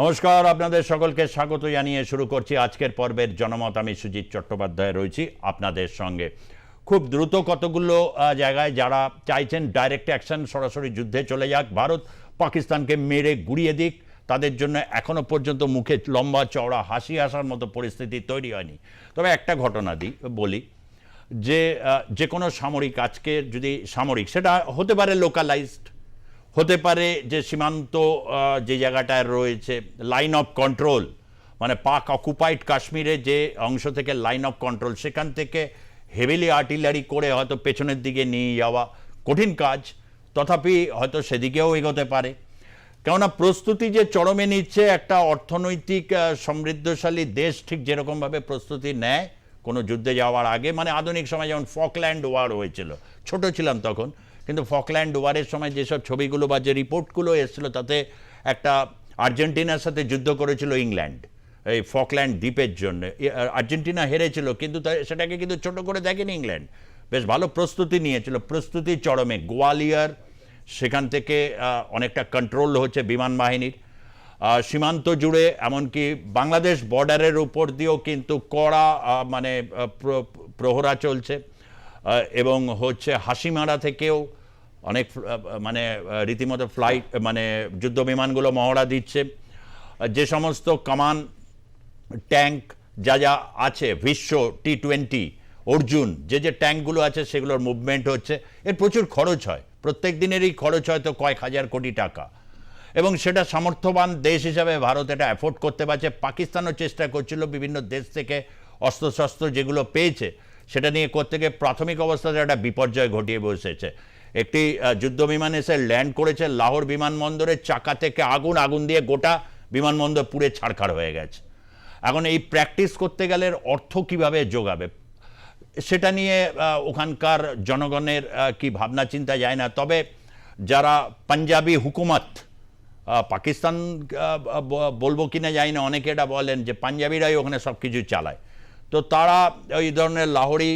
নমস্কার, আপনাদের সকলকে স্বাগত জানিয়ে শুরু করছি আজকের পর্বের জনমত। আমি সুজিত চট্টোপাধ্যায় রয়েছি আপনাদের সঙ্গে। খুব দ্রুত কতগুলো জায়গায় যারা চাইছেন ডাইরেক্ট অ্যাকশন, সরাসরি যুদ্ধে চলে যাক, ভারত পাকিস্তানকে মেরে গুড়িয়ে দিক, তাদের জন্য এখনো পর্যন্ত মুখে লম্বা চওড়া হাসি আসার মতো পরিস্থিতি তৈরি হয়নি। তবে একটা ঘটনা বলি যে যে কোনো সামরিক, আজকে যদি সামরিক, সেটা হতে পারে লোকালাইজড, হতে পারে যে সীমান্ত যে জায়গাটায় রয়েছে লাইন অফ কন্ট্রোল, মানে পাক অকুপাইড কাশ্মীরে যে অংশ থেকে লাইন অফ কন্ট্রোল, সেখান থেকে হেভিলি আর্টিলারি করে হয়তো পেছনের দিকে নিয়ে যাওয়া কঠিন কাজ, তথাপি হয়তো সেদিকেও এগোতে পারে। কেননা প্রস্তুতি যে চরমে নিচ্ছে, একটা অর্থনৈতিক সমৃদ্ধশালী দেশ ঠিক যেরকমভাবে প্রস্তুতি নেয় কোনো যুদ্ধে যাওয়ার আগে, মানে আধুনিক সময় যেমন ফকল্যান্ড ওয়ার হয়েছিল, ছোট ছিলাম তখন, কিন্তু ফকল্যান্ড ওয়ারের সময় যেসব ছবিগুলো বা যে রিপোর্টগুলো এসেছিলো, তাতে একটা আর্জেন্টিনার সাথে যুদ্ধ করেছিল ইংল্যান্ড এই ফকল্যান্ড দ্বীপের জন্য। আর্জেন্টিনা হেরেছিল, কিন্তু সেটাকে কিন্তু ছোট করে দেখেনি ইংল্যান্ড, বেশ ভালো প্রস্তুতি নিয়েছিল, প্রস্তুতি চরমে। গোয়ালিয়র, সেখান থেকে অনেকটা কন্ট্রোল হচ্ছে বিমান বাহিনীর, সীমান্ত জুড়ে এমনকি বাংলাদেশ বর্ডারের উপর দিয়েও কিন্তু কড়া মানে প্রহরা চলছে, এবং হচ্ছে হাসিমারা থেকেও অনেক মানে রীতিমতো ফ্লাইট, মানে যুদ্ধ বিমানগুলো মহড়া দিচ্ছে। যে সমস্ত কামান, ট্যাঙ্ক যা যা আছে, ভীষ্ম, T-20, অর্জুন, যে ট্যাঙ্কগুলো আছে সেগুলোর মুভমেন্ট হচ্ছে। এর প্রচুর খরচ হয়, প্রত্যেক দিনেরই খরচ হয়তো কয়েক হাজার কোটি টাকা, এবং সেটা সামর্থ্যবান দেশ হিসাবে ভারত এটা অ্যাফোর্ড করতে পারছে। পাকিস্তানও চেষ্টা করছিল বিভিন্ন দেশ থেকে অস্ত্রশস্ত্র যেগুলো পেয়েছে সেটা নিয়ে করতে গিয়ে প্রাথমিক অবস্থাতে একটা বিপর্যয় ঘটিয়ে বসেছে। একটি যুদ্ধ বিমান এসে ল্যান্ড করেছে লাহোর বিমানবন্দরে, চাকা থেকে আগুন দিয়ে গোটা বিমানবন্দর পুড়ে ছাড়খাড় হয়ে গেছে। এখন এই প্র্যাকটিস করতে গেলে অর্থ কিভাবে যোগাবে, সেটা নিয়ে ওখানকার জনগণের কি ভাবনা চিন্তা যায় না। তবে যারা পাঞ্জাবি হুকুমত, পাকিস্তান বলবো কিনা জানি না, অনেকে এটা বলেন যে পাঞ্জাবিরাই ওখানে সব কিছু চালায়, তো তারা ওই ধরনের লাহোরি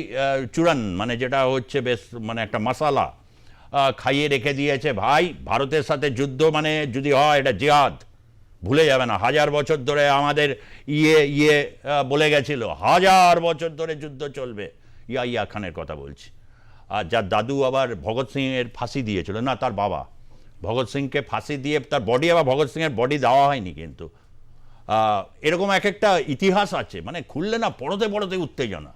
চূড়ান, মানে যেটা হচ্ছে বেশ মানে একটা মশালা খাইয়ে রেখে দিয়েছে। ভাই, ভারতের সাথে যুদ্ধ মানে যদি হয় এটা জিহাদ, ভুলে যাবে না। 1000 বছর ধরে আমাদের ইয়ে বলে গেছিল 1000 বছর ধরে যুদ্ধ চলবে। ইয়া খানের কথা বলছি, আর যার দাদু আবার ভগৎ সিংয়ের ফাঁসি দিয়েছিল, না তার বাবা ভগৎ সিংকে ফাঁসি দিয়ে, তার বডি আবার ভগৎ সিংয়ের বডি দেওয়া হয়নি, কিন্তু এরকম এক একটা ইতিহাস আছে, মানে খুললে না পড়তে উত্তেজনা।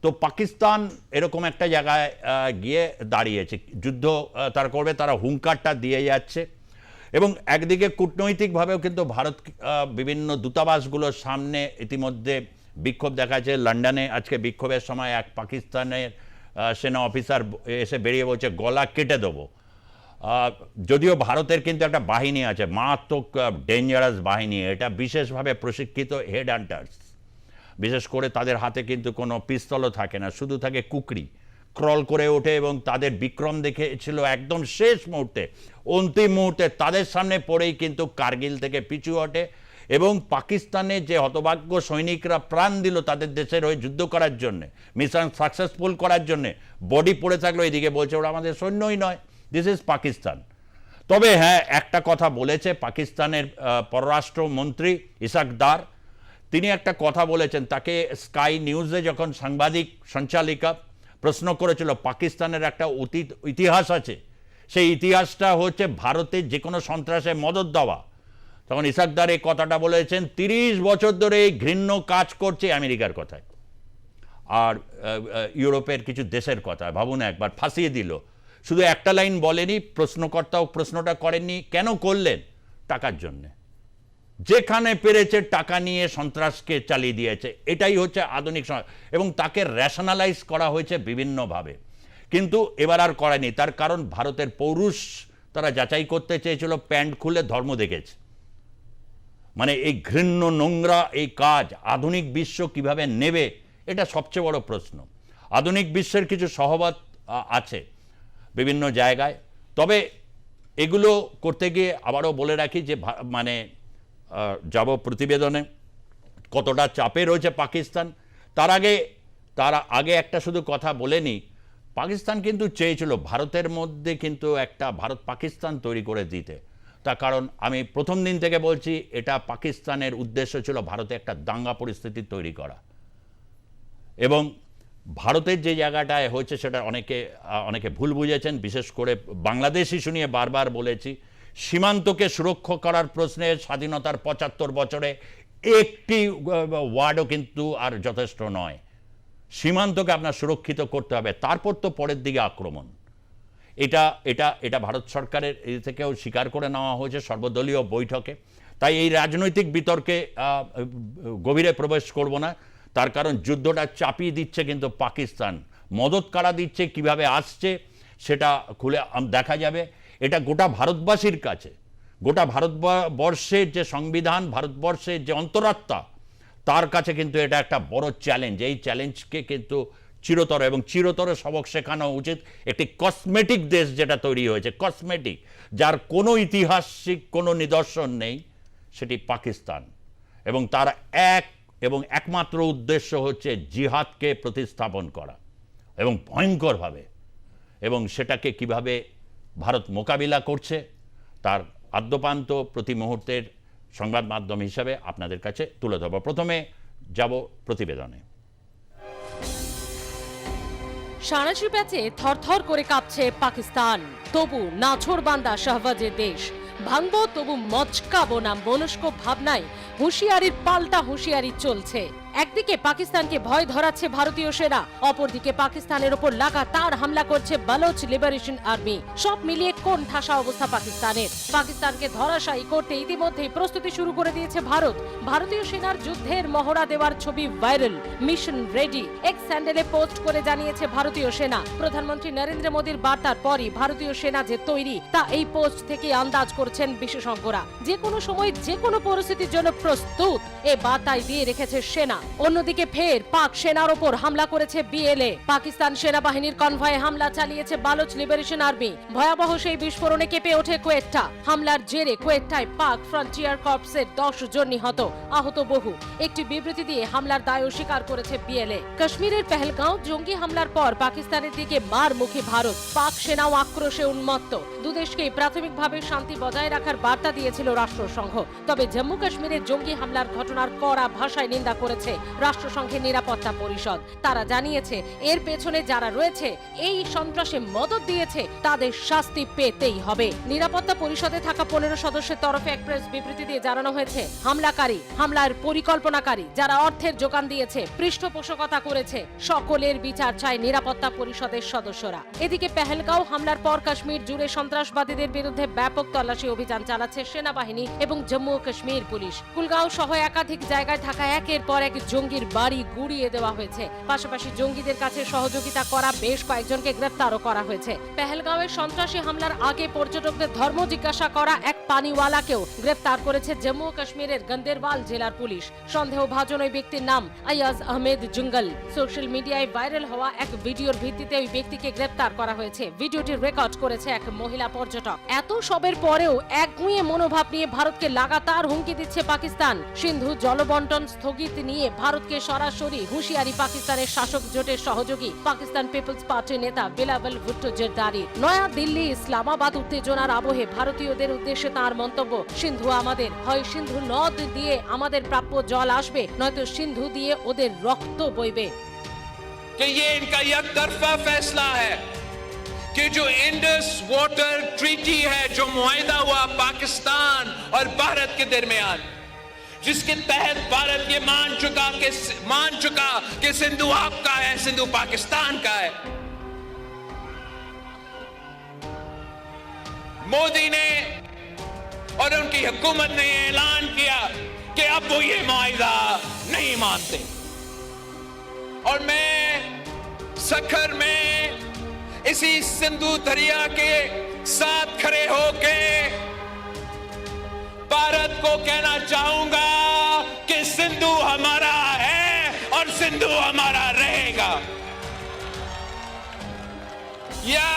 তো পাকিস্তান এরকম একটা জায়গায় গিয়ে দাঁড়িয়েছে, যুদ্ধ তারা করবে, তারা হুঙ্কারটা দিয়ে যাচ্ছে। এবং একদিকে কূটনৈতিকভাবেও কিন্তু ভারত বিভিন্ন দূতাবাসগুলোর সামনে ইতিমধ্যে বিক্ষোভ দেখাচ্ছে। লন্ডনে আজকে বিক্ষোভের সময় এক পাকিস্তানের সেনা অফিসার এসে বেরিয়ে বলছে গলা কেটে দেবো। যদিও ভারতের কিন্তু একটা বাহিনী আছে, মারাত্মক ডেঞ্জারাস বাহিনী, এটা বিশেষভাবে প্রশিক্ষিত হেড হান্টার্স, বিশেষ করে তাদের হাতে কিন্তু কোনো পিস্তলও থাকে না, শুধু থাকে কুকরি, ক্রল করে ওঠে, এবং তাদের বিক্রম দেখেছিল একদম শেষ মুহূর্তে, অন্তিম মুহূর্তে তাদের সামনে পড়েই কিন্তু কার্গিল থেকে পিছু হটে। এবং পাকিস্তানে যে হতভাগ্য সৈনিকরা প্রাণ দিল তাদের দেশের হয়ে যুদ্ধ করার জন্যে, মিশন সাকসেসফুল করার জন্যে, বডি পড়ে থাকলো, এদিকে বলছে ওরা আমাদের সৈন্যই নয়, দিস ইজ পাকিস্তান। তবে হ্যাঁ, একটা কথা বলেছে পাকিস্তানের পররাষ্ট্রমন্ত্রী ইসাক দার, তিনি একটা কথা বলেছেন। তাকে স্কাই নিউজে যখন সাংবাদিক সঞ্চালিকা প্রশ্ন করেছিল পাকিস্তানের একটা ইতিহাস আছে, সেই ইতিহাসটা হচ্ছে ভারতের যে কোনো সন্ত্রাসে মদত দেওয়া, তখন ইসাক দার এই কথাটা বলেছেন 30 বছর ধরে এই ঘৃণ্য কাজ করছে, আমেরিকার কথায় আর ইউরোপের কিছু দেশের কথা। ভাবুন, একবার ফাঁসিয়ে দিল, শুধু একটা লাইন বলেনি, প্রশ্নকর্তাও প্রশ্নটা করেননি, কেন করলেন? টাকার জন্যে, যেখানে পেরেছে টাকা নিয়ে সন্ত্রাসকে চালিয়ে দিয়েছে। এটাই হচ্ছে আধুনিক সময়, এবং তাকে র্যাশনালাইজ করা হয়েছে বিভিন্নভাবে, কিন্তু এবার আর করেনি। তার কারণ ভারতের পৌরুষ তারা যাচাই করতে চেয়েছিল, প্যান্ট খুলে ধর্ম দেখেছে। মানে এই ঘৃণ্য নোংরা এই কাজ আধুনিক বিশ্ব কিভাবে নেবে, এটা সবচেয়ে বড় প্রশ্ন। আধুনিক বিশ্বের কিছু সহমত আছে বিভিন্ন জায়গায়, তবে এগুলো করতে গিয়ে আবারও বলে রাখি যে মানে যাব প্রতিবেদনে কতটা চাপে রয়েছে পাকিস্তান। তার আগে একটা শুধু কথা বলে নিই, পাকিস্তান কিন্তু চেয়েছিল ভারতের মধ্যে কিন্তু একটা ভারত পাকিস্তান তৈরি করে দিতে। তার কারণ আমি প্রথম দিন থেকে বলছি, এটা পাকিস্তানের উদ্দেশ্য ছিল ভারতে একটা দাঙ্গা পরিস্থিতি তৈরি করা, এবং ভারতের যে জায়গাটায় হয়েছে সেটা অনেকে ভুল বুঝেছেন। বিশেষ করে বাংলাদেশ ইস্যু নিয়ে বারবার বলেছি, সীমান্তকে সুরক্ষা করার প্রশ্নে স্বাধীনতার ৭৫ বছরে একটি ওয়ার্ডও কিন্তু আর যথেষ্ট নয়। সীমান্তকে আপনার সুরক্ষিত করতে হবে, তারপর তো পরের দিকে আক্রমণ। এটা ভারত সরকারের এই থেকেও স্বীকার করে নেওয়া হয়েছে সর্বদলীয় বৈঠকে। তাই এই রাজনৈতিক বিতর্কে গভীরে প্রবেশ করব না, তার কারণ যুদ্ধটা চাপিয়ে দিচ্ছে কিন্তু পাকিস্তান। মদত কারা দিচ্ছে, কিভাবে আসছে, সেটা খুলে দেখা যাবে। এটা গোটা ভারতবাসীর কাছে, গোটা ভারতবর্ষের যে সংবিধান, ভারতবর্ষের যে অন্তরাত্মা, তার কাছে কিন্তু এটা একটা বড় চ্যালেঞ্জ। এই চ্যালেঞ্জকে কিন্তু চিরতর সবক শেখানো উচিত। একটি কসমেটিক দেশ যেটা তৈরি হয়েছে, কসমেটিক, যার কোনো ঐতিহাসিক কোনো নিদর্শন নেই, সেটি পাকিস্তান। এবং তার একমাত্র উদ্দেশ্য হচ্ছে জিহাদকে প্রতিস্থাপন করা, এবং ভয়ঙ্করভাবে। এবং সেটাকে কিভাবে ভারত মোকাবিলা করছে তার আদ্যপান্ত প্রতি মুহূর্তের সংবাদ মাধ্যম হিসাবে আপনাদের কাছে তুলে ধরব। প্রথমে যাব প্রতিবেদনে। সাঁড়াশি প্যাচে থরথর করে কাঁপছে পাকিস্তান, তবু নাছোড়বান্দা শাহবাজের দেশ। ভাঙবো তবু মচকাবো না মনস্ক ভাবনায় হুঁশিয়ারির পাল্টা হুঁশিয়ারি চলছে। একদিকে পাকিস্তানকে ভয় ধরাচ্ছে ভারতীয় সেনা, অপরদিকে পাকিস্তানের ওপর লাগাতার হামলা করছে বালোচ লিবারেশন আর্মি। সব মিলিয়ে কোন ঠাসা অবস্থা পাকিস্তানের। পাকিস্তানকে ধরাশায়ী করতে ইতিমধ্যেই প্রস্তুতি শুরু করে দিয়েছে ভারত। ভারতীয় সেনার যুদ্ধের মহড়া দেওয়ার ছবি ভাইরাল, মিশন রেডি এক্স স্যান্ডেলে পোস্ট করে জানিয়েছে ভারতীয় সেনা। প্রধানমন্ত্রী নরেন্দ্র মোদীর বার্তার পরই ভারতীয় সেনা যে তৈরি, তা এই পোস্ট থেকে আন্দাজ করছেন বিশেষজ্ঞরা। যে কোনো সময় যে কোনো পরিস্থিতির জন্য প্রস্তুত, এ বার্তায় দিয়ে রেখেছে সেনা। অন্যদিকে ফের পাক সেনার ওপর হামলা করেছে বিএলএ। পাকিস্তান সেনাবাহিনীর কনভয়ে হামলা চালিয়েছে বালোচ লিবারেশন আর্মি। ভয়াবহ সেই বিস্ফোরণে কেঁপে ওঠে কোয়েটা। হামলার জেরে কোয়েটায় পাক ফ্রন্টিয়ার কর্পসের 10 জন নিহত, আহত বহু। একটি বিবৃতি দিয়ে হামলার দায় স্বীকার করেছে বিএলএ। কাশ্মীরের পেহেলগাঁও জঙ্গি হামলার পর পাকিস্তানের দিকে মারমুখী ভারত, পাক সেনাও আক্রোশে উন্মত্ত। দুদেশকেই প্রাথমিকভাবে শান্তি বজায় রাখার বার্তা দিয়েছিল রাষ্ট্রসংঘ। তবে জম্মু কাশ্মীরের জঙ্গি হামলার ঘটনার কড়া ভাষায় নিন্দা করেছে রাষ্ট্রসংঘের নিরাপত্তা পরিষদ। তারা জানিয়েছে এর পেছনে যারা রয়েছে, এই সন্ত্রাসে মদত দিয়েছে, তাদের শাস্তি পেতেই হবে। নিরাপত্তা পরিষদে থাকা 15 সদস্যের তরফে এক প্রেস বিবৃতি দিয়ে জানানো হয়েছে, হামলার পরিকল্পনাকারী, যারা অর্থের যোগান দিয়েছে, পৃষ্ঠপোষকতা করেছে, সকলের বিচার চায় নিরাপত্তা পরিষদের সদস্যরা। এদিকে পেহেলগাঁও হামলার পর কাশ্মীর জুড়ে সন্ত্রাসবাদীদের বিরুদ্ধে ব্যাপক তল্লাশি অভিযান চালাচ্ছে সেনাবাহিনী এবং জম্মু ও কাশ্মীর পুলিশ। কুলগাঁও সহ একাধিক জায়গায় থাকা একের পর এক জঙ্গির বাড়ি গুড়িয়ে দেওয়া হয়েছে। পাশাপাশি জঙ্গিদের কাছে সহযোগিতা করা বেশ কয়েকজনকে গ্রেফতারও করা হয়েছে। পেহেলগাঁওয়ের সন্ত্রাসী হামলার আগে পর্যটকদের ধর্ম জিজ্ঞাসা করা এক পানিওয়ালাকেও গ্রেফতার করেছে জম্মু ও কাশ্মীরের গন্দেরবাল জেলার পুলিশ। সন্দেহভাজন ওই ব্যক্তির নাম আয়াজ আহমেদ জুঙ্গল। সোশ্যাল মিডিয়ায় ভাইরাল হওয়া এক ভিডিওর ভিত্তিতে ওই ব্যক্তিকে গ্রেফতার করা হয়েছে। ভিডিওটি রেকর্ড করেছে এক মহিলা পর্যটক। এত সবের পরেও একগুঁয়ে মনোভাব নিয়ে ভারতকে লাগাতার হুমকি দিচ্ছে পাকিস্তান। সিন্ধু জলবন্টন স্থগিত নিয়ে ভারতকে সরাসরি হুঁশিয়ারি পাকিস্তানের শাসক জোটের সহযোগী পাকিস্তান পিপলস পার্টির নেতা বিলাওয়াল ভুট্টো জরদারির। নয়া দিল্লি ইসলামাবাদ উত্তেজনার আবহে ভারতীয়দের উদ্দেশ্যে তার মন্তব্য, সিন্ধু আমাদের, হয় সিন্ধু নদ দিয়ে আমাদের প্রাপ্য জল আসবে, নয়তো সিন্ধু দিয়ে ওদের রক্ত বইবে। कि ये इनका एकतरफा फैसला है कि जो इंडस वाटर ट्रीटी है, जो मुआहिदा हुआ पाकिस्तान और भारत के दरमियान, जिसके तहत भारत ये मान चुका कि सिंधु आपका है, सिंधु पाकिस्तान का है। मोदी ने और उनकी हुकूमत ने ऐलान किया कि अब वो ये मुआहिदा नहीं मानते। और मैं सखर में इसी सिंधु दरिया के साथ खड़े होके भारत को कहना चाहूंगा कि सिंधु हमारा है और सिंधु हमारा रहेगा। या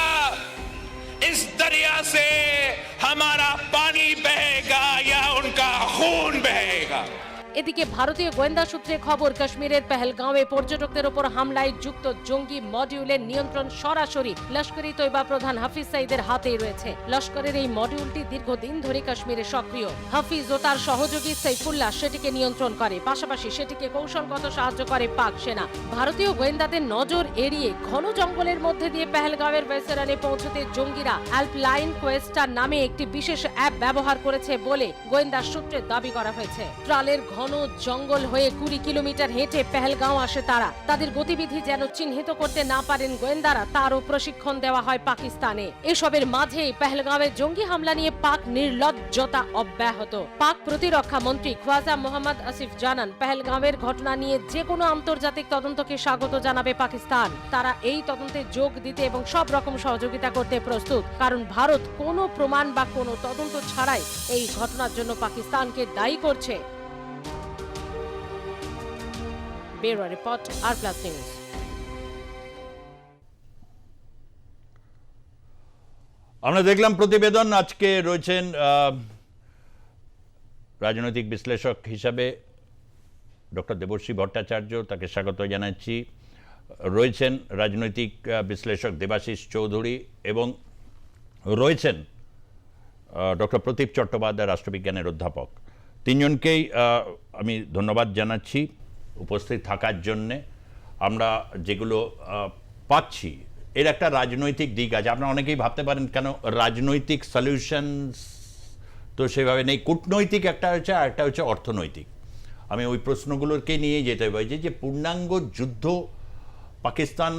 इस दरिया से हमारा पानी बहेगा या उनका खून बहेगा। এদিকে ভারতীয় গোয়েন্দা সূত্রে খবর, কাশ্মীরের পেহেলগাঁওয়ে পর্যটকদের ওপর হামলায় যুক্ত জঙ্গি মডিউলের নিয়ন্ত্রণ সরাসরি লস্কর-ই তৈবা প্রধান হাফিজ সাইদের হাতেই রয়েছে। লস্করের এই মডিউলটি দীর্ঘদিন ধরে কাশ্মীরে সক্রিয়। হাফিজ ও তার সহযোগী সাইফুল্লাহ সেটিকে নিয়ন্ত্রণ করে, পাশাপাশি সেটিকে কৌশলগত সাহায্য করে পাক সেনা। ভারতীয় গোয়েন্দাদের নজর এড়িয়ে ঘন জঙ্গলের মধ্যে দিয়ে পেহেলগাঁওয়ের ভেসেরানে পৌঁছতে জঙ্গিরা অ্যালপলাইন কোয়েস্টার নামে একটি বিশেষ অ্যাপ ব্যবহার করেছে বলে গোয়েন্দা সূত্রে দাবি করা হয়েছে। ট্রালের ঘন জঙ্গল হয়ে 20 কিলোমিটার হেঁটে পেহেলগাঁও আসে তারা। তাদের গতিবিধি যেন চিহ্নিত করতে না পারেন গোয়েন্দারা, তারও প্রশিক্ষণ দেওয়া হয় পাকিস্তানে। এসবের মাঝেই পেহেলগাঁওয়ে জঙ্গি হামলা নিয়ে পাক নির্লজ্জতা অব্যাহত। পাক প্রতিরক্ষা মন্ত্রী খ্বাজা মোহাম্মদ আসিফ জানান, পেহেলগাঁওয়ের ঘটনা নিয়ে যে কোনো আন্তর্জাতিক তদন্তকে স্বাগত জানাবে পাকিস্তান। তারা এই তদন্তে যোগ দিতে এবং সব রকম সহযোগিতা করতে প্রস্তুত, কারণ ভারত কোনো প্রমাণ বা কোনো তদন্ত ছাড়াই এই ঘটনার জন্য পাকিস্তানকে দায়ী করছে। ব্যুরো রিপোর্ট, আর প্লাস নিউজ। আমরা দেখলাম প্রতিবেদন। আজকে রয়েছেন রাজনৈতিক বিশ্লেষক হিসাবে ডক্টর দেবশ্রী ভট্টাচার্য, তাকে স্বাগত জানাচ্ছি। রয়েছেন রাজনৈতিক বিশ্লেষক দেবাশিস চৌধুরী এবং রয়েছেন ডক্টর প্রদীপ চট্টোপাধ্যায়, রাষ্ট্রবিজ্ঞানের অধ্যাপক। তিনজনকেই আমি ধন্যবাদ জানাচ্ছি উপস্থিত থাকার জন্যে। আমরা যেগুলো পাচ্ছি এর একটা রাজনৈতিক দিক আছে। আপনারা অনেকেই ভাবতে পারেন কেন রাজনৈতিক সলিউশন তো সেভাবে নেই, কূটনৈতিক একটা হচ্ছে আর একটা হচ্ছে অর্থনৈতিক। আমি ওই প্রশ্নগুলোকে নিয়েই যেতে পারছি যে পূর্ণাঙ্গ যুদ্ধ পাকিস্তান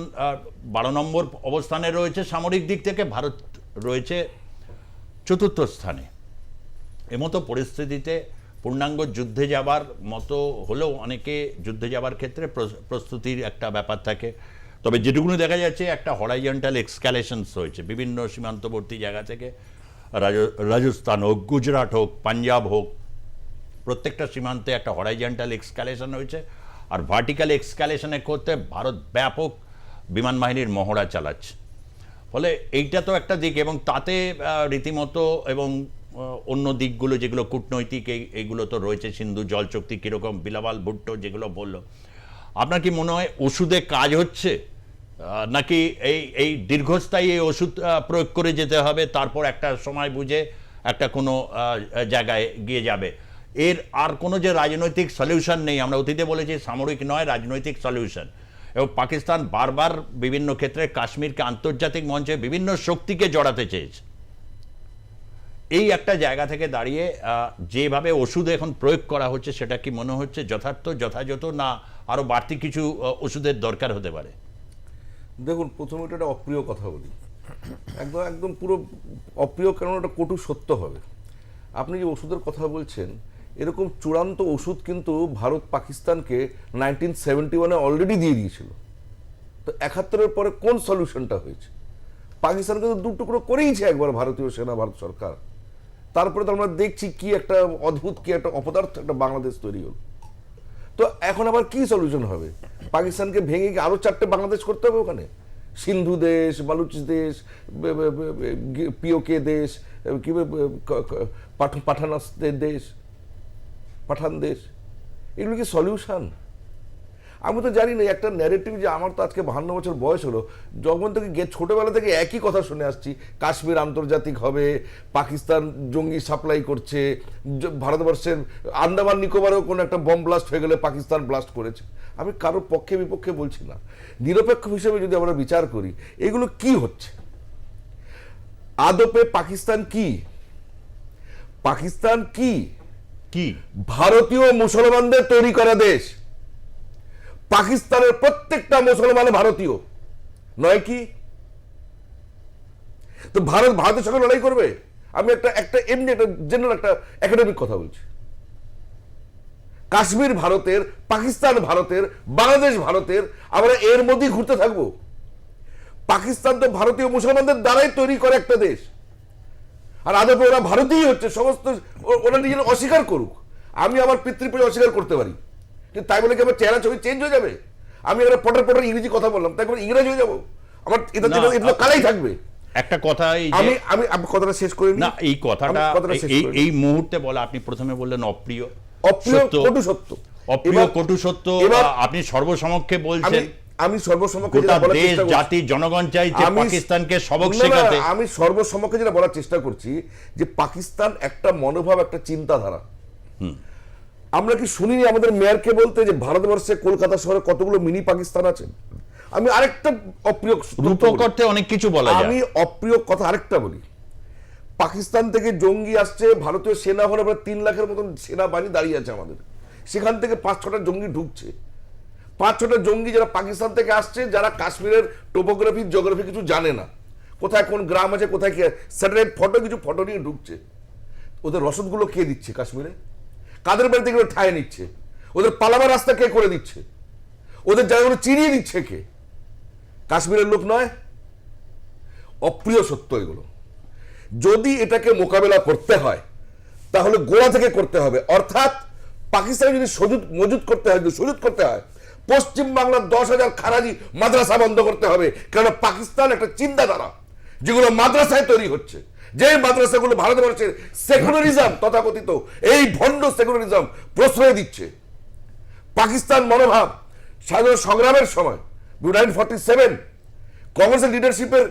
12 নম্বর অবস্থানে রয়েছে সামরিক দিক থেকে, ভারত রয়েছে 4র্থ স্থানে। এমতো পরিস্থিতিতে পূর্ণাঙ্গ যুদ্ধে যাবার মতো হলেও অনেকে যুদ্ধে যাবার ক্ষেত্রে প্রস্তুতির একটা ব্যাপার থাকে। তবে যেটুকুনি দেখা যাচ্ছে একটা হরাইজন্টাল এক্সক্যালেশনস হয়েছে বিভিন্ন সীমান্তবর্তী জায়গা থেকে, রাজস্থান হোক, গুজরাট হোক, পাঞ্জাব হোক, প্রত্যেকটা সীমান্তে একটা হরাইজন্টাল এক্সক্যালেশন হয়েছে। আর ভার্টিক্যাল এক্সক্যালেশনের করতে ভারত ব্যাপক বিমান বাহিনীর মহড়া চালাচ্ছে। ফলে এইটা তো একটা দিক, এবং তাতে রীতিমতো এবং অন্য দিকগুলো যেগুলো কূটনৈতিক এইগুলো তো রয়েছে। সিন্ধু জল চুক্তি কীরকম, বিলাওয়াল ভুট্টো যেগুলো বললো, আপনার কি মনে হয় ওষুধে কাজ হচ্ছে, নাকি এই দীর্ঘস্থায়ী এই ওষুধ প্রয়োগ করে যেতে হবে, তারপর একটা সময় বুঝে একটা কোনো জায়গায় গিয়ে যাবে? এর আর কোনো যে রাজনৈতিক সলিউশন নেই। আমরা অতীতে বলেছি সামরিক নয়, রাজনৈতিক সলিউশন। এবং পাকিস্তান বারবার বিভিন্ন ক্ষেত্রে কাশ্মীরকে আন্তর্জাতিক মঞ্চে বিভিন্ন শক্তিকে জড়াতে চেয়েছে। এই একটা জায়গা থেকে দাঁড়িয়ে যেভাবে ওষুধ এখন প্রয়োগ করা হচ্ছে, সেটা কি মনে হচ্ছে যথার্থ, যথাযথ, না আরও বাড়তি কিছু ওষুধের দরকার হতে পারে? দেখুন, প্রথমে একটা অপ্রিয় কথা বলি, একদম একদম পুরো অপ্রিয়, কারণ ওটা কটু সত্য হবে। আপনি যে ওষুধের কথা বলছেন, এরকম চূড়ান্ত ওষুধ কিন্তু ভারত পাকিস্তানকে 1971-এ অলরেডি দিয়ে দিয়েছিল। তো 71-এর পরে কোন সলিউশনটা হয়েছে? পাকিস্তান কিন্তু 2 টুকরো করেইছে একবার ভারতীয় সেনা, ভারত সরকার। তারপরে তো আমরা দেখছি কি একটা অদ্ভুত, কি একটা অপদার্থ একটা বাংলাদেশ তৈরি হল। তো এখন আবার কি সলিউশন হবে? পাকিস্তানকে ভেঙে কি আরো 4টে বাংলাদেশ করতে হবে ওখানে? সিন্ধু দেশ, বালুচ দেশ, পিওকে দেশ, কি পাঠানদের দেশ, পাঠান দেশ, এগুলো কি সলিউশন? আমি তো জানি না। একটা ন্যারেটিভ, যে আমার তো আজকে 52 বছর বয়স হলো, যখন থেকে ছোটবেলা থেকে একই কথা শুনে আসছি, কাশ্মীর আন্তর্জাতিক হবে, পাকিস্তান জঙ্গি সাপ্লাই করছে, ভারতবর্ষের আন্দামান নিকোবরেও কোনো একটা বম ব্লাস্ট হয়ে গেলে পাকিস্তান ব্লাস্ট করেছে। আমি কারোর পক্ষে বিপক্ষে বলছি না, নিরপেক্ষ হিসেবে যদি আমরা বিচার করি, এগুলো কি হচ্ছে আদপে? পাকিস্তান কি? পাকিস্তান কি? কি ভারতীয় মুসলমানদের তৈরি করা দেশ। পাকিস্তানের প্রত্যেকটা মুসলমান ভারতীয় নয় কি? তো ভারত ভারতের সঙ্গে লড়াই করবে? আমি একটা এমনি একটা জেনারেল একটা একাডেমিক কথা বলছি। কাশ্মীর ভারতের, পাকিস্তান ভারতের, বাংলাদেশ ভারতের, আমরা এর মধ্যেই ঘুরতে থাকবো? পাকিস্তান তো ভারতীয় মুসলমানদের দ্বারাই তৈরি করে একটা দেশ। আর আদপে ওরা ভারতীয় হচ্ছে সমস্ত। ওরা নিজেরা অস্বীকার করুক, আমি আমার পিতৃপূজা অস্বীকার করতে পারি, কিন্তু তাই বলে কি আমার চেহারা ছবি চেঞ্জ হয়ে যাবে? আমি একটা পটার ইংরেজি কথা বললাম, তাই ইংরেজ হয়ে যাবো? আমার এটা কালাই থাকবে। একটা কথা এই যে আমি কথাটা শেষ করি না, এই কথাটা আমি কথাটা শেষ করিনি। এই মুহূর্তে বলা, আপনি প্রথমে বললেন অপ্রিয় সত্য, কটু সত্য, অপ্রিয় কটু সত্য, আপনি সর্বসমক্ষে বলছেন। আমি সর্বসমক্ষে গোটা যেটা বলার দেশ চেষ্টা করছি, জাতি জনগণ চাইছে পাকিস্তানকে সবক না, না, শেখাতে। আমি সর্বসমক্ষে যেটা বলার চেষ্টা করছি যে পাকিস্তান একটা মনোভাব, একটা চিন্তাধারা। আমরা কি শুনিনি আমাদের মেয়রকে বলতে যে ভারতবর্ষে কলকাতা শহরে কতগুলো মিনি পাকিস্তান আছে? আমি আরেকটা অপ্রিয় তথ্য রূপক বলি। অর্থে অনেক কিছু বলা যায়। আমি অপ্রিয় কথা আরেকটা বলি, পাকিস্তান থেকে জঙ্গি আসছে, ভারতীয় সেনা হলে প্রায় 3 লাখের মতন সেনাবাহিনী দাঁড়িয়ে আছে আমাদের, সেখান থেকে 5-6টা জঙ্গি ঢুকছে। 5-6টা জঙ্গি যারা পাকিস্তান থেকে আসছে, যারা কাশ্মীরের টোপোগ্রাফি জিওগ্রাফি কিছু জানে না, কোথায় কোন গ্রাম আছে, কোথায় কি স্যাটেলাইট ফটো, কিছু ফটো নিয়ে ঢুকছে। ওদের রসদগুলো কে দিচ্ছে কাশ্মীরে? কাদের বাড়ি থেকে ঠায় নিচ্ছে? ওদের পালাবার রাস্তা কে করে দিচ্ছে? ওদের জায়গাগুলো চিনিয়ে দিচ্ছে কে? কাশ্মীরের লোক নয়? অপ্রিয় সত্য এগুলো। যদি এটাকে মোকাবেলা করতে হয় তাহলে গোড়া থেকে করতে হবে, অর্থাৎ পাকিস্তানে যদি মজুদ করতে হয়, পশ্চিম বাংলার 10,000 খারাজি মাদ্রাসা বন্ধ করতে হবে। কারণ পাকিস্তান একটা চিন্তাধারা যেগুলো মাদ্রাসায় তৈরি হচ্ছে, যে মাদ্রাসাগুলো ভারতবর্ষের সেকুলারিজম, তথাকথিত এই ভণ্ড সেকুলারিজম প্রশ্রয় দিচ্ছে। পাকিস্তান মনোভাব স্বাধীনতা সংগ্রামের সময় 1947 কংগ্রেসের লিডারশিপের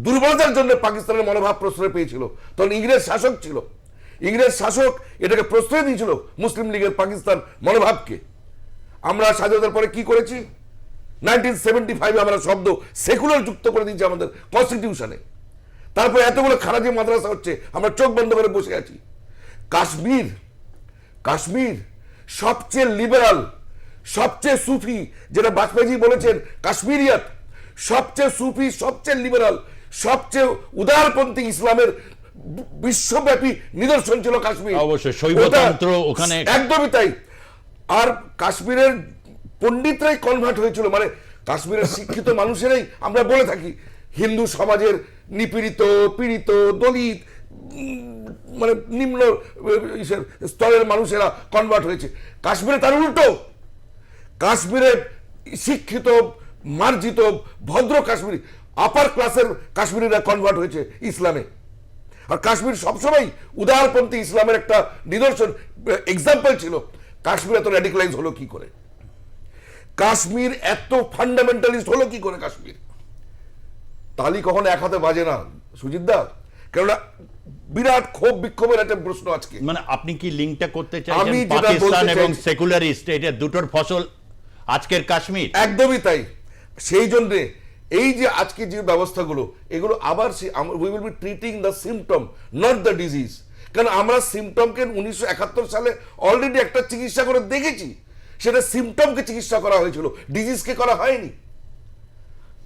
দুর্বলতার জন্য পাকিস্তানের মনোভাব প্রশ্রয় পেয়েছিল। তখন ইংরেজ শাসক ছিল, ইংরেজ শাসক এটাকে প্রশ্রয় দিয়েছিল মুসলিম লীগের পাকিস্তান মনোভাবকে। আমরা স্বাধীনতার পরে কি করেছি? 1975 আমরা শব্দ সেকুলার যুক্ত করে দিয়েছি আমাদের কনস্টিটিউশনে। তারপরে এতগুলো খারাজি মাদ্রাসা হচ্ছে, আমরা চোখ বন্ধ করে বসে আছি। কাশ্মীর সবচেয়ে লিবারাল, সবচেয়ে সুফি, যেটা বাজপেয়ী বলেছেন কাশ্মীরিয়াত, সবচেয়ে সুফি, সবচেয়ে লিবারাল, সবচেয়ে উদারপন্থী ইসলামের বিশ্বব্যাপী নিদর্শন ছিল কাশ্মীর। অবশ্যই শৈবতন্ত্র ওখানে একদমই তাই। আর কাশ্মীরের পণ্ডিতরাই কনভার্ট হয়েছিল, মানে কাশ্মীরের শিক্ষিত মানুষেরাই, আমরা বলে থাকি হিন্দু সমাজের নিপীড়িত, পীড়িত, দলিত, মানে নিম্ন স্তরের মানুষেরা কনভার্ট হয়েছে। কাশ্মীরে তার উল্টো, কাশ্মীরে শিক্ষিত, মার্জিত, ভদ্র কাশ্মীরি, আপার ক্লাসের কাশ্মীরিরা কনভার্ট হয়েছে ইসলামে। আর কাশ্মীর সবসময় উদারপন্থী ইসলামের একটা নিদর্শন, এক্সাম্পল ছিল। কাশ্মীর এত র্যাডিক্যালাইজ হলো কি করে? কাশ্মীর এত ফান্ডামেন্টালিস্ট হলো কি করে? কাশ্মীর তালি কখনো এক হাতে বাজে না সুজিত দা, কেননা বিরাট ক্ষোভ বিক্ষোভের একটা প্রশ্ন আজকে। মানে আপনি কি লিঙ্কটা করতে আমি চাইছেন যেটা পাকিস্তান বলতে এবং চাইছি- সেকুলারিস্ট, এটা দুটোর ফসল আজকের কাশ্মীর? একদমই তাই। সেই জন্য এই যে আজকে যে ব্যবস্থাগুলো, এগুলো আবার we will be treating the symptom, not the disease. কারণ আমরা সিমটমকে 1971 সালে অলরেডি একটা চিকিৎসা করে দেখেছি, সেটা সিমটমকে চিকিৎসা করা হয়েছিল, ডিজিজকে করা হয়নি।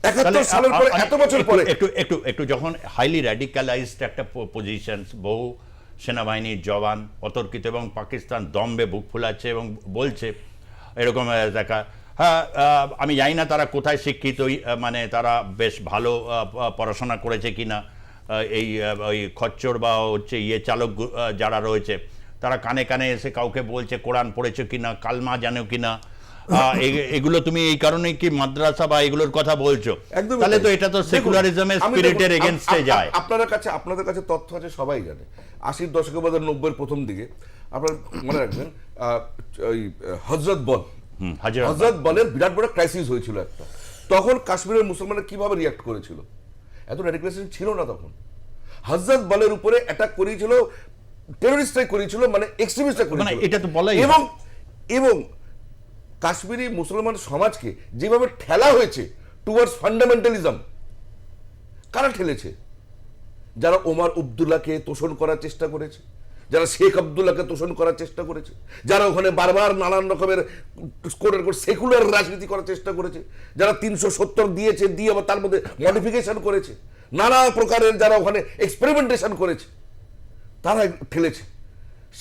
71 সালের পরে, এত বছর পরে একটু যখন হাইলি র্যাডিক্যালাইজড একটা পজিশন, বহু সেনাবাহিনীর জওয়ান অতর্কিত, এবং পাকিস্তান দম্বে বুক ফুলাচ্ছে এবং বলছে এরকম দেখা, হ্যাঁ আমি জানি না তারা কোথায় শিক্ষিত, মানে তারা বেশ ভালো পড়াশোনা করেছে কিনা, এই ওই খচ্চর বা হচ্ছে চালক যারা রয়েছে তারা কানে কানে এসে কাউকে বলছে কোরআন পড়েছো কিনা, কালমা জানো কিনা, এগুলো তুমি এই কারণে কি মাদ্রাসা বা এগুলোর কথা বলছো? তাহলে তো এটা তো সেকুলারিজমের স্পিরিটের এগেইনস্টে যায়। আপনাদের কাছে তথ্য আছে, সবাই জানে 80-র দশকে বা 90-এর প্রথম দিকে, আপনারা মনে রাখবেন ওই হযরত বলের বিরাট বড় ক্রাইসিস হয়েছিল একটা। তখন কাশ্মীরের মুসলমানরা কিভাবে রিয়াক্ট করেছিল? এত র্যাডিক্যালাইজেশন ছিল না তখন। হযরত বলের উপরে অ্যাটাক করেছিল, টেররিস্টরাই করেছিল, মানে এক্সট্রিমিস্টরা করেছিল, মানে এটা তো বলাই। এবং কাশ্মীরি মুসলমান সমাজকে যেভাবে ঠেলা হয়েছে টুয়ার্ডস ফান্ডামেন্টালিজম, কারা ঠেলেছে? যারা ওমর আব্দুল্লাহকে তোষণ করার চেষ্টা করেছে, যারা শেখ আব্দুল্লাহকে তোষণ করার চেষ্টা করেছে, যারা ওখানে বারবার নানান রকমের সেকুলার রাজনীতি করার চেষ্টা করেছে, যারা 370 দিয়েছে, দিয়ে আবার তার মধ্যে মডিফিকেশন করেছে, নানা প্রকারের যারা ওখানে এক্সপেরিমেন্টেশন করেছে, তারা ঠেলেছে।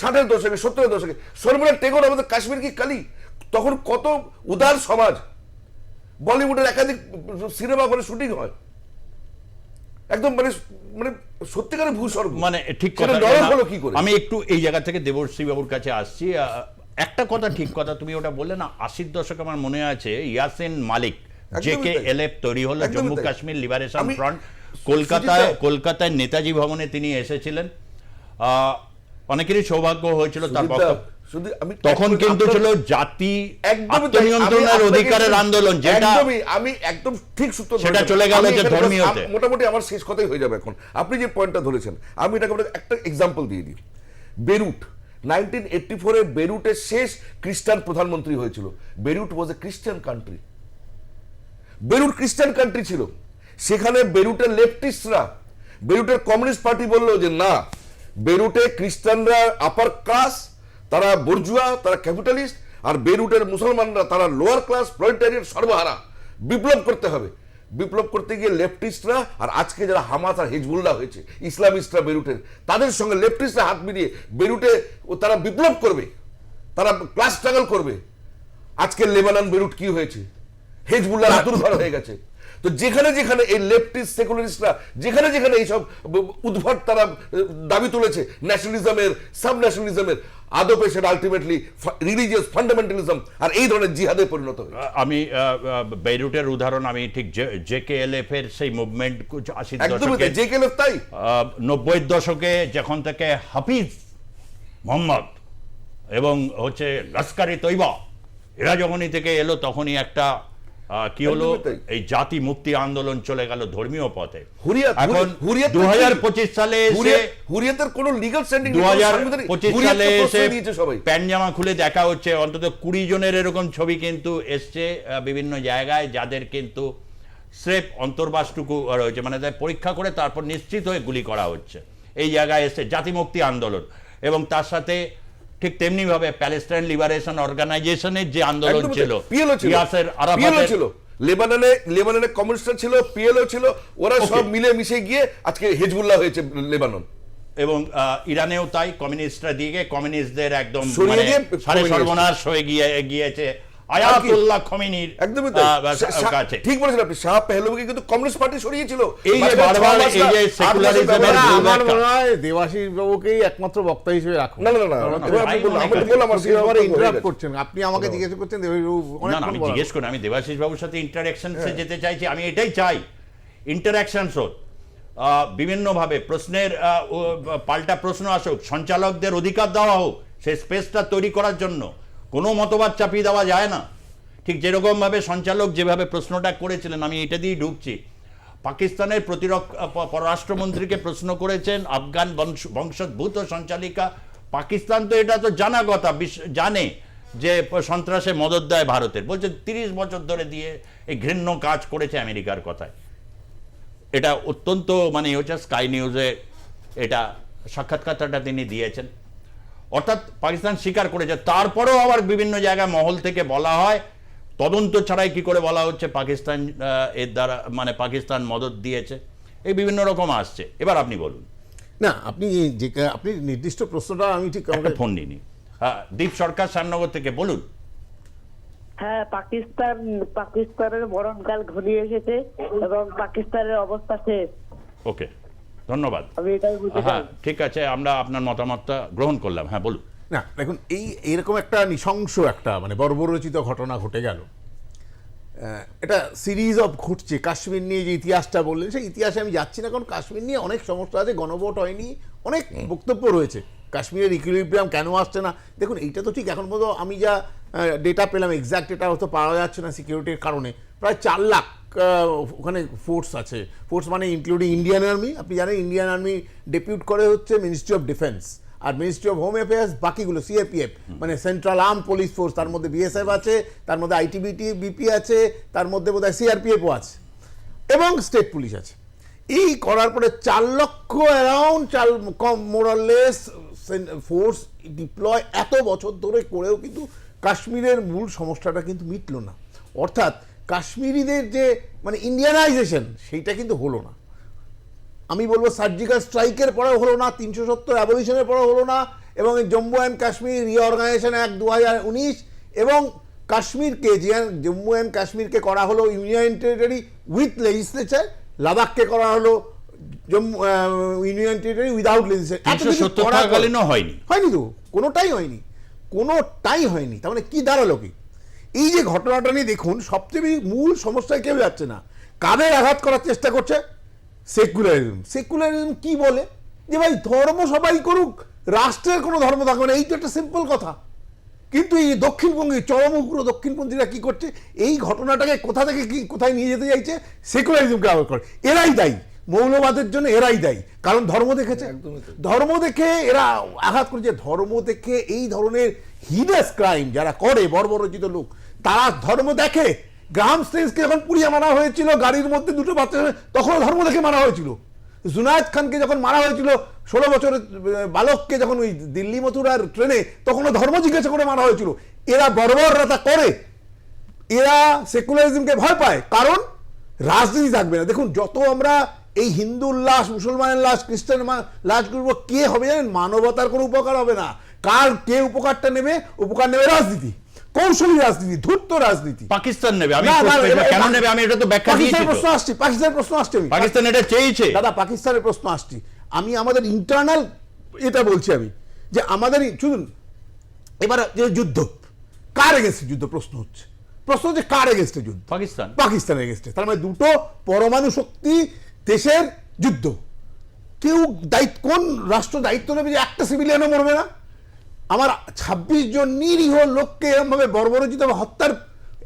60-এর দশকে, 70-এর দশকে শর্মিলা টেগোর আমাদের কাশ্মীর কি কালি, তখন কত উদার সমাজ, বলিউডের একাধিক সিনেমা করে শুটিং হয়, একদম মানে মানে সত্যিকারের ভূস্বর্গ। মানে ঠিক কথা। হলো কি করে? আমি একটু এই জায়গা থেকে দেবশ্রী বাবুর কাছে আসছি। একটা কথা ঠিক কথা তুমি ওটা বললে না, 80-র দশকে আমার মনে আছে ইয়াসিন মালিক JKLF তৈরি হলো, জম্মু কাশ্মীর লিবারেশন ফ্রন্ট, কলকাতায় নেতাজি ভবনে তিনি এসেছিলেন। অনেকেরই সৌভাগ্য হয়েছিল তার শুধু আমি তখন কিন্তু ছিল জাতি আত্মনিয়ন্ত্রণের অধিকারের আন্দোলন, যেটা আমি একদম ঠিক সূত্র সেটা চলে গেল যে ধর্মীয়তে। মোটামুটি আমার শেষ কথাই হয়ে যাবে এখন। আপনি যে পয়েন্টটা ধরেছেন, আমি এটাকে একটা এক্সাম্পল দিয়ে দিই। বেরুট 1984 এ বেরুটের শেষ খ্রিস্টান প্রধানমন্ত্রী হয়েছিল। বেরুট ওয়াজ এ খ্রিস্টান কান্ট্রি, বেরুট খ্রিস্টান কান্ট্রি ছিল। সেখানে বেরুটের লেফটিস্টরা, বেরুটের কমিউনিস্ট পার্টি বললো যে না, বেরুটে খ্রিস্টানরা আপার ক্লাস, তারা বর্জুয়া, তারা ক্যাপিটালিস্ট, আর বেরুটের মুসলমানরা তারা লোয়ার ক্লাস, প্রলেটারিয়েট, সর্বহারা। বিপ্লব করতে হবে। বিপ্লব করতে গিয়ে লেফটিস্টরা, আর আজকে যারা হামাস আর হিজবুল্লাহ হয়েছে ইসলামিস্টরা বেরুটের, তাদের সঙ্গে লেফটিস্টরা হাত মিলিয়ে বেরুটে তারা বিপ্লব করবে, তারা ক্লাস স্ট্রাগল করবে। আজকে লেবানন বেরুট কি হয়েছে? হিজবুল্লাহ আতুরঘর হয়ে গেছে। তো যেখানে যেখানে এই লেফটিস্ট সেকুলারিস্টরা যেখানে যেখানে এইসব উদ্ভট তারা দাবি তুলেছে ন্যাশনালিজমের, সাব ন্যাশনালিজমের, আদপে সেটা আলটিমেটলি রিলিজিয়াস ফান্ডামেন্টালিজম আর এই ধরনের জিহাদে পরিণত হয়েছে। আমি বেইরুটের উদাহরণ আমি ঠিক জেকেএলএফ এর সেই মুভমেন্ট 80 একদমই তাই, জেকেএলএফ তাই 90-এর দশকে যখন থেকে হাফিজ মোহাম্মদ এবং হচ্ছে লস্কর-ই তৈবা এরা যখনই থেকে এলো, তখনই একটা কি হলো, এই জাতি মুক্তি আন্দোলন চলে গেল ধর্মীয় পথে। এখন 2025 সালে এসে হুরিয়াতের কোনো লিগ্যাল স্ট্যান্ডিং 2025 সালে এসে প্যান্ট জামা খুলে দেখা হচ্ছে অন্তত 20 জনের এরকম ছবি কিন্তু এসছে বিভিন্ন জায়গায়, যাদের কিন্তু স্রেফ অন্তর্বাসটুকু রয়েছে, মানে তাদের পরীক্ষা করে তারপর নিশ্চিত হয়ে গুলি করা হচ্ছে। এই জায়গায় এসছে জাতি মুক্তি আন্দোলন, এবং তার সাথে ঠিক তেমনি ভাবে প্যালেস্টাইন লিবারেশন অর্গানাইজেশনের যে আন্দোলন ছিল, ইয়াসের আরাফাতের ছিল, লেবাননে কমিউনিস্টরা ছিল, পিএলও ছিল, ওরা সব মিলে মিশে গিয়ে আজকে হিজবুল্লাহ হয়েছে লেবানন। এবং ইরানেও তাই, কমিউনিস্টরা দিয়ে কমিউনিস্টদের একদম সাড়ে সর্বনাশ হয়ে গিয়েছে আয়াতুল্লাহ খোমেনির কাছে। ঠিক বলেছেন আপনি, শাহ পেহলভিকে কিন্তু কমিউনিস্ট পার্টি সরিয়েছিল। এই যে বারবার এই যে সেকুলারিজমের, আমার মনে হয় দেবাশিস বাবুকেই একমাত্র বক্তা হিসেবে রাখুন। না না না, ইন্টারাপ্ট করছেন আপনি, আমাকে জিজ্ঞেস করছেন দেবাশিস বাবু। না না, আমি জিজ্ঞেস করি, আমি দেবাশিস বাবুর সাথে ইন্টারঅ্যাকশনসে যেতে চাইছি, আমি এটাই চাই ইন্টারঅ্যাকশনস হোক, বিভিন্নভাবে প্রশ্নের পাল্টা প্রশ্ন আসুক, সঞ্চালকদের অধিকার দেওয়া হোক সেই স্পেসটা তৈরি করার জন্য। কোনো মতবাদ চাপিয়ে দেওয়া যায় না। ঠিক যেরকমভাবে সঞ্চালক যেভাবে প্রশ্নটা করেছিলেন, আমি এটা দিয়েই ঢুকছি, পাকিস্তানের পররাষ্ট্রমন্ত্রীকে প্রশ্ন করেছেন আফগান বংশোদ্ভূত সঞ্চালিকা। পাকিস্তান তো এটা তো জানা কথা, জানে যে সন্ত্রাসে মদত দেয় ভারতের, বলছে 30 বছর ধরে দিয়ে এই ঘৃণ্য কাজ করেছে আমেরিকার কথায়। এটা অত্যন্ত মানে হচ্ছে স্কাই নিউজে এটা সাক্ষাৎকারটা তিনি দিয়েছেন। অর্থাৎ পাকিস্তান স্বীকার করেছে, তারপরেও আবার বিভিন্ন জায়গায় মহল থেকে বলা হয় তদন্ত ছাড়াই কি করে বলা হচ্ছে পাকিস্তান এর দ্বারা মানে পাকিস্তান মদত দিয়েছে, এই বিভিন্ন রকম আসছে। এবার আপনি বলুন। না, আপনি নির্দিষ্ট প্রশ্নটা আমি ঠিক ফোন নিনি। দীপ সরকার শ্যামনগর থেকে, বলুন। হ্যাঁ, পাকিস্তানের মরণকাল ঘনিয়ে এসেছে এবং পাকিস্তানের অবস্থা শেষ। ওকে, ধন্যবাদ। আমি এটাই বুঝতে চাই। হ্যাঁ, ঠিক আছে, আমরা আপনার মতামতটা গ্রহণ করলাম। হ্যাঁ বলুন। না দেখুন, এইরকম একটা নৃশংস একটা মানে বর্বরচিত ঘটনা ঘটে গেল, এটা সিরিজ অফ ঘটছে। কাশ্মীর নিয়ে যে ইতিহাসটা বললেন, সেই ইতিহাসে আমি যাচ্ছি না, কারণ কাশ্মীর নিয়ে অনেক সমস্যা আছে, গণভোট হয়নি, অনেক বক্তব্য রয়েছে। কাশ্মীরের ইকুইলিব্রিয়াম কেন আসছে না, দেখুন এইটা তো ঠিক এখন পর্যন্ত আমি যা ডেটা পেলাম, এক্সাক্ট এটা হয়তো পাওয়া যাচ্ছে না সিকিউরিটির কারণে, প্রায় 4 লাখ ওখানে ফোর্স আছে। ফোর্স মানে ইনক্লুডিং ইন্ডিয়ান আর্মি। আপনি জানেন ইন্ডিয়ান আর্মি ডেপিউট করে হচ্ছে মিনিস্ট্রি অফ ডিফেন্স, আর মিনিস্ট্রি অফ হোম অ্যাফেয়ার্স বাকিগুলো সিএপিএফ মানে সেন্ট্রাল আর্ম পুলিশ ফোর্স, তার মধ্যে বিএসএফ আছে, তার মধ্যে বিপি আছে, তার মধ্যে বোধহয় সিআরপিএফও আছে, এবং স্টেট পুলিশ আছে। এই করার পরে 4 লক্ষ অ্যারাউন্ড মোরাললেস ফোর্স ডিপ্লয় এত বছর ধরে করেও কিন্তু কাশ্মীরের মূল সমস্যাটা কিন্তু মিটল না। অর্থাৎ কাশ্মীরিদের যে মানে ইন্ডিয়ানাইজেশন সেইটা কিন্তু হলো না। আমি বলবো সার্জিক্যাল স্ট্রাইকের পরেও হলো না, 370 অ্যাবলিশনের পরেও হলো না, এবং Jammu and Kashmir reorganisation act 2019, এবং কাশ্মীরকে জম্মু অ্যান্ড কাশ্মীরকে করা হলো ইউনিয়ন টেরিটরি উইথ লেজিসলেচার, লাদাখকে করা হলো ইউনিয়ন টেরিটরি উইদাউট লেজিসলেচার। হয়নি তো, কোনোটাই হয়নি। তার মানে কি দাঁড়ালো কি? এই যে ঘটনাটা নিয়ে দেখুন, সবচেয়ে মূল সমস্যায় কেউ যাচ্ছে না, কাদের আঘাত করার চেষ্টা করছে? সেকুলারিজম কি বলে যে ভাই ধর্ম সবাই করুক, রাষ্ট্রের কোনো ধর্ম থাকবে না, এই তো একটা সিম্পল কথা। কিন্তু এই দক্ষিণবঙ্গে চরম উগ্র দক্ষিণপন্থীরা কি করছে, এই ঘটনাটাকে কোথা থেকে কি কোথায় নিয়ে যেতে চাইছে, সেকুলারিজমকে আঘাত করে। এরাই দায়ী, মৌলবাদের জন্য এরাই দায়ী, কারণ ধর্ম দেখেছে, ধর্ম দেখে এরা আঘাত করেছে। ধর্ম দেখে এই ধরনের হিডেস ক্রাইম যারা করে, বর্বরচিত লোক, তারা ধর্ম দেখে। গ্রাহাম স্টেন্সকে যখন পুড়িয়ে মারা হয়েছিল গাড়ির মধ্যে দুটো বাচ্চা, তখনও ধর্ম দেখে মারা হয়েছিল। জুনায়েদ খানকে যখন মারা হয়েছিল 16 বছরের বালককে, যখন ওই দিল্লি মথুরার ট্রেনে, তখনও ধর্ম জিজ্ঞাসা করে মারা হয়েছিল। এরা বর্বররা তা করে, এরা সেকুলারিজমকে ভয় পায়, কারণ রাজনীতি থাকবে না। দেখুন, যত আমরা এই হিন্দুর লাশ, মুসলমানের লাশ, খ্রিস্টানের লাশ করব, কে হবে জানেন? মানবতার কোনো উপকার হবে না। কে উপকারটা নেবে? উপকার নেবে রাজনীতি, কৌশলী রাজনীতি, ধূর্ত রাজনীতি। পাকিস্তান নেবে। আমি না, না, কেন নেবে আমি এটা তো ব্যাখ্যা দিয়েছি। পাকিস্তানের প্রশ্ন আসছে, পাকিস্তান এটা চেয়েছে। দাদা, পাকিস্তানের প্রশ্ন আসছে। আমি আমাদের ইন্টারনাল এটা বলছি, আমি যে আমাদের শুনুন, এবার যে যুদ্ধ কার এগেনস্টে যুদ্ধ, প্রশ্ন হচ্ছে কার এগেনস্টে যুদ্ধ? পাকিস্তানের এগেনস্টে। তার মানে দুটো পরমাণু শক্তি দেশের যুদ্ধ। কেউ কোন রাষ্ট্র দায়িত্ব নেবে যে একটা সিভিলিয়ানও মরবে না? আমার 26 জন নিরীহ লোককে এরকমভাবে বর্বরচিত হত্যার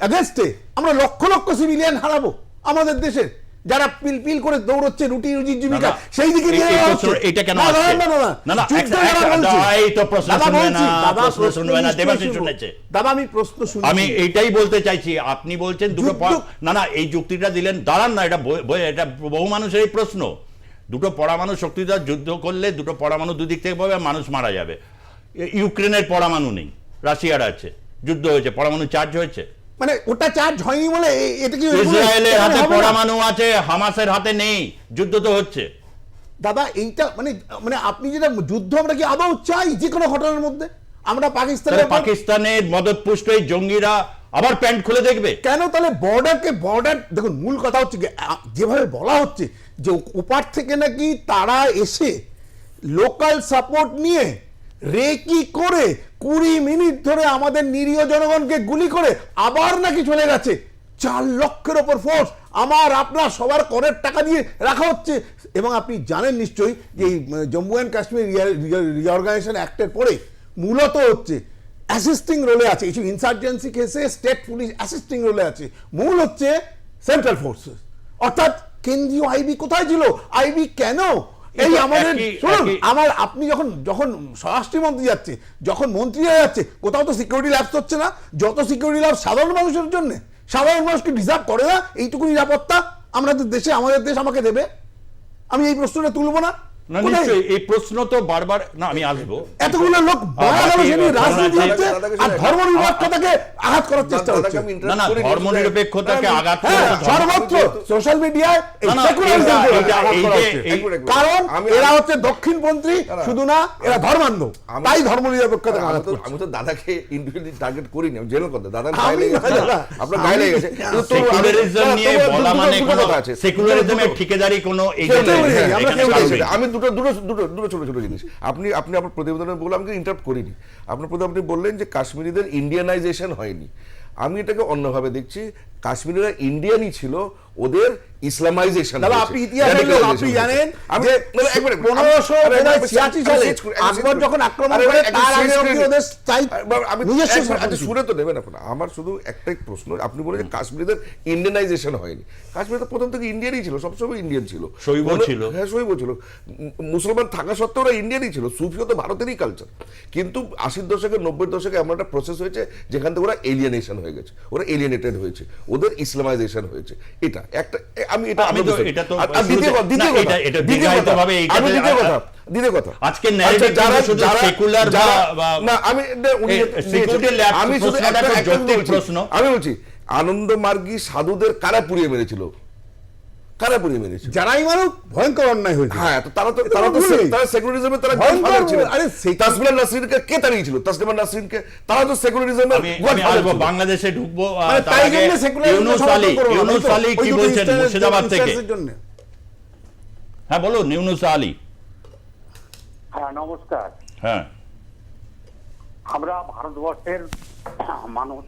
এগেনস্টে আমরা লক্ষ লক্ষ সিভিলিয়ান হারাবো আমাদের দেশে, যারা পিল করে দৌড়চ্ছে রুটি রুজির জীবিকা, সেই দিকে নিয়ে এটা কেন দাদা, আমি প্রশ্ন শুনি, আমি এইটাই বলতে চাইছি। আপনি বলছেন দুটো, না এই যুক্তিটা দিলেন, দাঁড়ান না, এটা বহু মানুষের এই প্রশ্ন। দুটো পরমাণু শক্তিধর যুদ্ধ করলে দুটো পরমাণু দুদিক থেকে পাবে, মানুষ মারা যাবে। ইউক্রেনের পরমাণু নেই, রাশিয়ার আছে, যুদ্ধ হয়েছে, পরমাণু চার্জ হয়েছে, মানে ওটা চার্জ হয়নি বলে এটা কি? ইসরায়েলের হাতে পরমাণু আছে, হামাসের হাতে নেই, যুদ্ধ তো হচ্ছে। দাদা, এইটা মানে আপনি যেটা যুদ্ধ আমরা কি আদৌ চাই যে কোনো ঘটনার মধ্যে? আমরা পাকিস্তানের মদতপুষ্ট এই জঙ্গিরা আবার প্যান্ট খুলে দেখবে কেন? তাহলে বর্ডার দেখুন, মূল কথা হচ্ছে যেভাবে বলা হচ্ছে যে ওপার থেকে নাকি তারা এসে লোকাল সাপোর্ট নিয়ে রেকি করে 20 মিনিট ধরে আমাদের নিরীহ জনগণকে গুলি করে আবার নাকি চলে গেছে। 4 লক্ষের ওপর ফোর্স, আমার আপনার সবার করের টাকা দিয়ে রাখা হচ্ছে। এবং আপনি জানেন নিশ্চয়ই যে এই জম্মু অ্যান্ড কাশ্মীর রিঅর্গানাইজেশন অ্যাক্টের পরে মূলত হচ্ছে অ্যাসিস্টিং রোলে আছে, কিছু ইনসার্জেন্সি কেসে স্টেট পুলিশ অ্যাসিস্টিং রোলে আছে, মূল হচ্ছে সেন্ট্রাল ফোর্সেস। অর্থাৎ কেন্দ্রীয় আইবি কোথায় ছিল? আইবি কেন? এই আমাদের শুনুন, আপনি যখন স্বরাষ্ট্রমন্ত্রী যাচ্ছে, যখন মন্ত্রীরা যাচ্ছে, কোথাও তো সিকিউরিটি ল্যাপস হচ্ছে না? যত সিকিউরিটি ল্যাপস সাধারণ মানুষের জন্য, সাধারণ মানুষ কি ডিজার্ভ করে না এইটুকু নিরাপত্তা? আমাদের দেশে, আমাদের দেশ আমাকে দেবে? আমি এই প্রশ্নটা তুলবো না? নিশ্চয়ই এই প্রশ্ন তো বারবার, না আমি আসবো। এতগুলো লোক রাজনীতি হচ্ছে আর ধর্ম নিরপেক্ষতাকে আঘাত করার চেষ্টা হচ্ছে। না, ধর্ম নিরপেক্ষতাকে আঘাত সর্বত্র সোশ্যাল মিডিয়ায়, কারণ এরা হচ্ছে দক্ষিণপন্থী শুধু না, এরা ধর্মান্ধ, তাই ধর্ম নিরপেক্ষতা আঘাত করছে। আমি তো দাদাকে ইন্ডিভিজুয়ালি টার্গেট করিনি, আমি জেনারেল কথা, দাদা গায়ে লেগে গেছে, আপনার গায়ে লেগে গেছে। সেকুলারিজম নিয়ে বলা মানে কোনো সেকুলারিজমের ঠিকাদারি কোনো আমি দুটো ছোট ছোট জিনিস, আপনি আপনার প্রতিবেদনে বলে আমাকে ইন্টারাপ্ট করিনি। আপনার প্রতি আপনি বললেন যে কাশ্মীরিদের ইন্ডিয়ানাইজেশন হয়নি। আমি এটাকে অন্যভাবে দেখছি, কাশ্মীরিরা ইন্ডিয়ানই ছিল, ওদের ইসলামাইজেশন। আপনি ইতিহাসের লোক, আপনি জানেন যে 1586 সালে আকবর যখন আক্রমণ করে তার আগে ওদের আমি শুনে তো নেবেন এখন। আমার শুধু একটাই প্রশ্ন, আপনি বলেন যে কাশ্মীরিদের ইন্ডিয়ানাইজেশন হয়নি। কাশ্মীর তো প্রথম থেকে ইন্ডিয়ানই ছিল, সবসময় ইন্ডিয়ান ছিল, শৈব ছিল। হ্যাঁ, শৈব ছিল, মুসলমান থাকা সত্ত্বেও ওরা ইন্ডিয়ানই ছিল। সুফিও তো ভারতেরই কালচার। কিন্তু 80-র দশকে 90-র দশকে এমন একটা প্রসেস হয়েছে যেখান থেকে ওরা এলিয়েনেশন হয়ে গেছে, ওরা এলিয়েনেটেড হয়েছে, ওদের ইসলামাইজেশন হয়েছে। এটা একটা, আমি এটা দ্বিতীয় কথা আজকে আমি বলছি, আনন্দমার্গী সাধুদের কারা পুড়িয়ে মেরেছিল? কারা পুড়িয়ে মেরেছিল? যারাই মানুষ ভয়ঙ্কর অন্যায় হয়েছে। হ্যাঁ, তারা সেকুলারিজমে তারা তাসলিমা নাসরিনকে কে তাড়িয়েছিল? তাসলিমা নাসরিনকে তারা তো সেকুলারিজমের বাংলাদেশে ঢুকবো। ইউনুস আলী কি বলছেন মুর্শিদাবাদ থেকে? হ্যাঁ বলুন ইউনুস আলী। হ্যাঁ নমস্কার। হ্যাঁ, আমরা ভারতবর্ষের মানুষ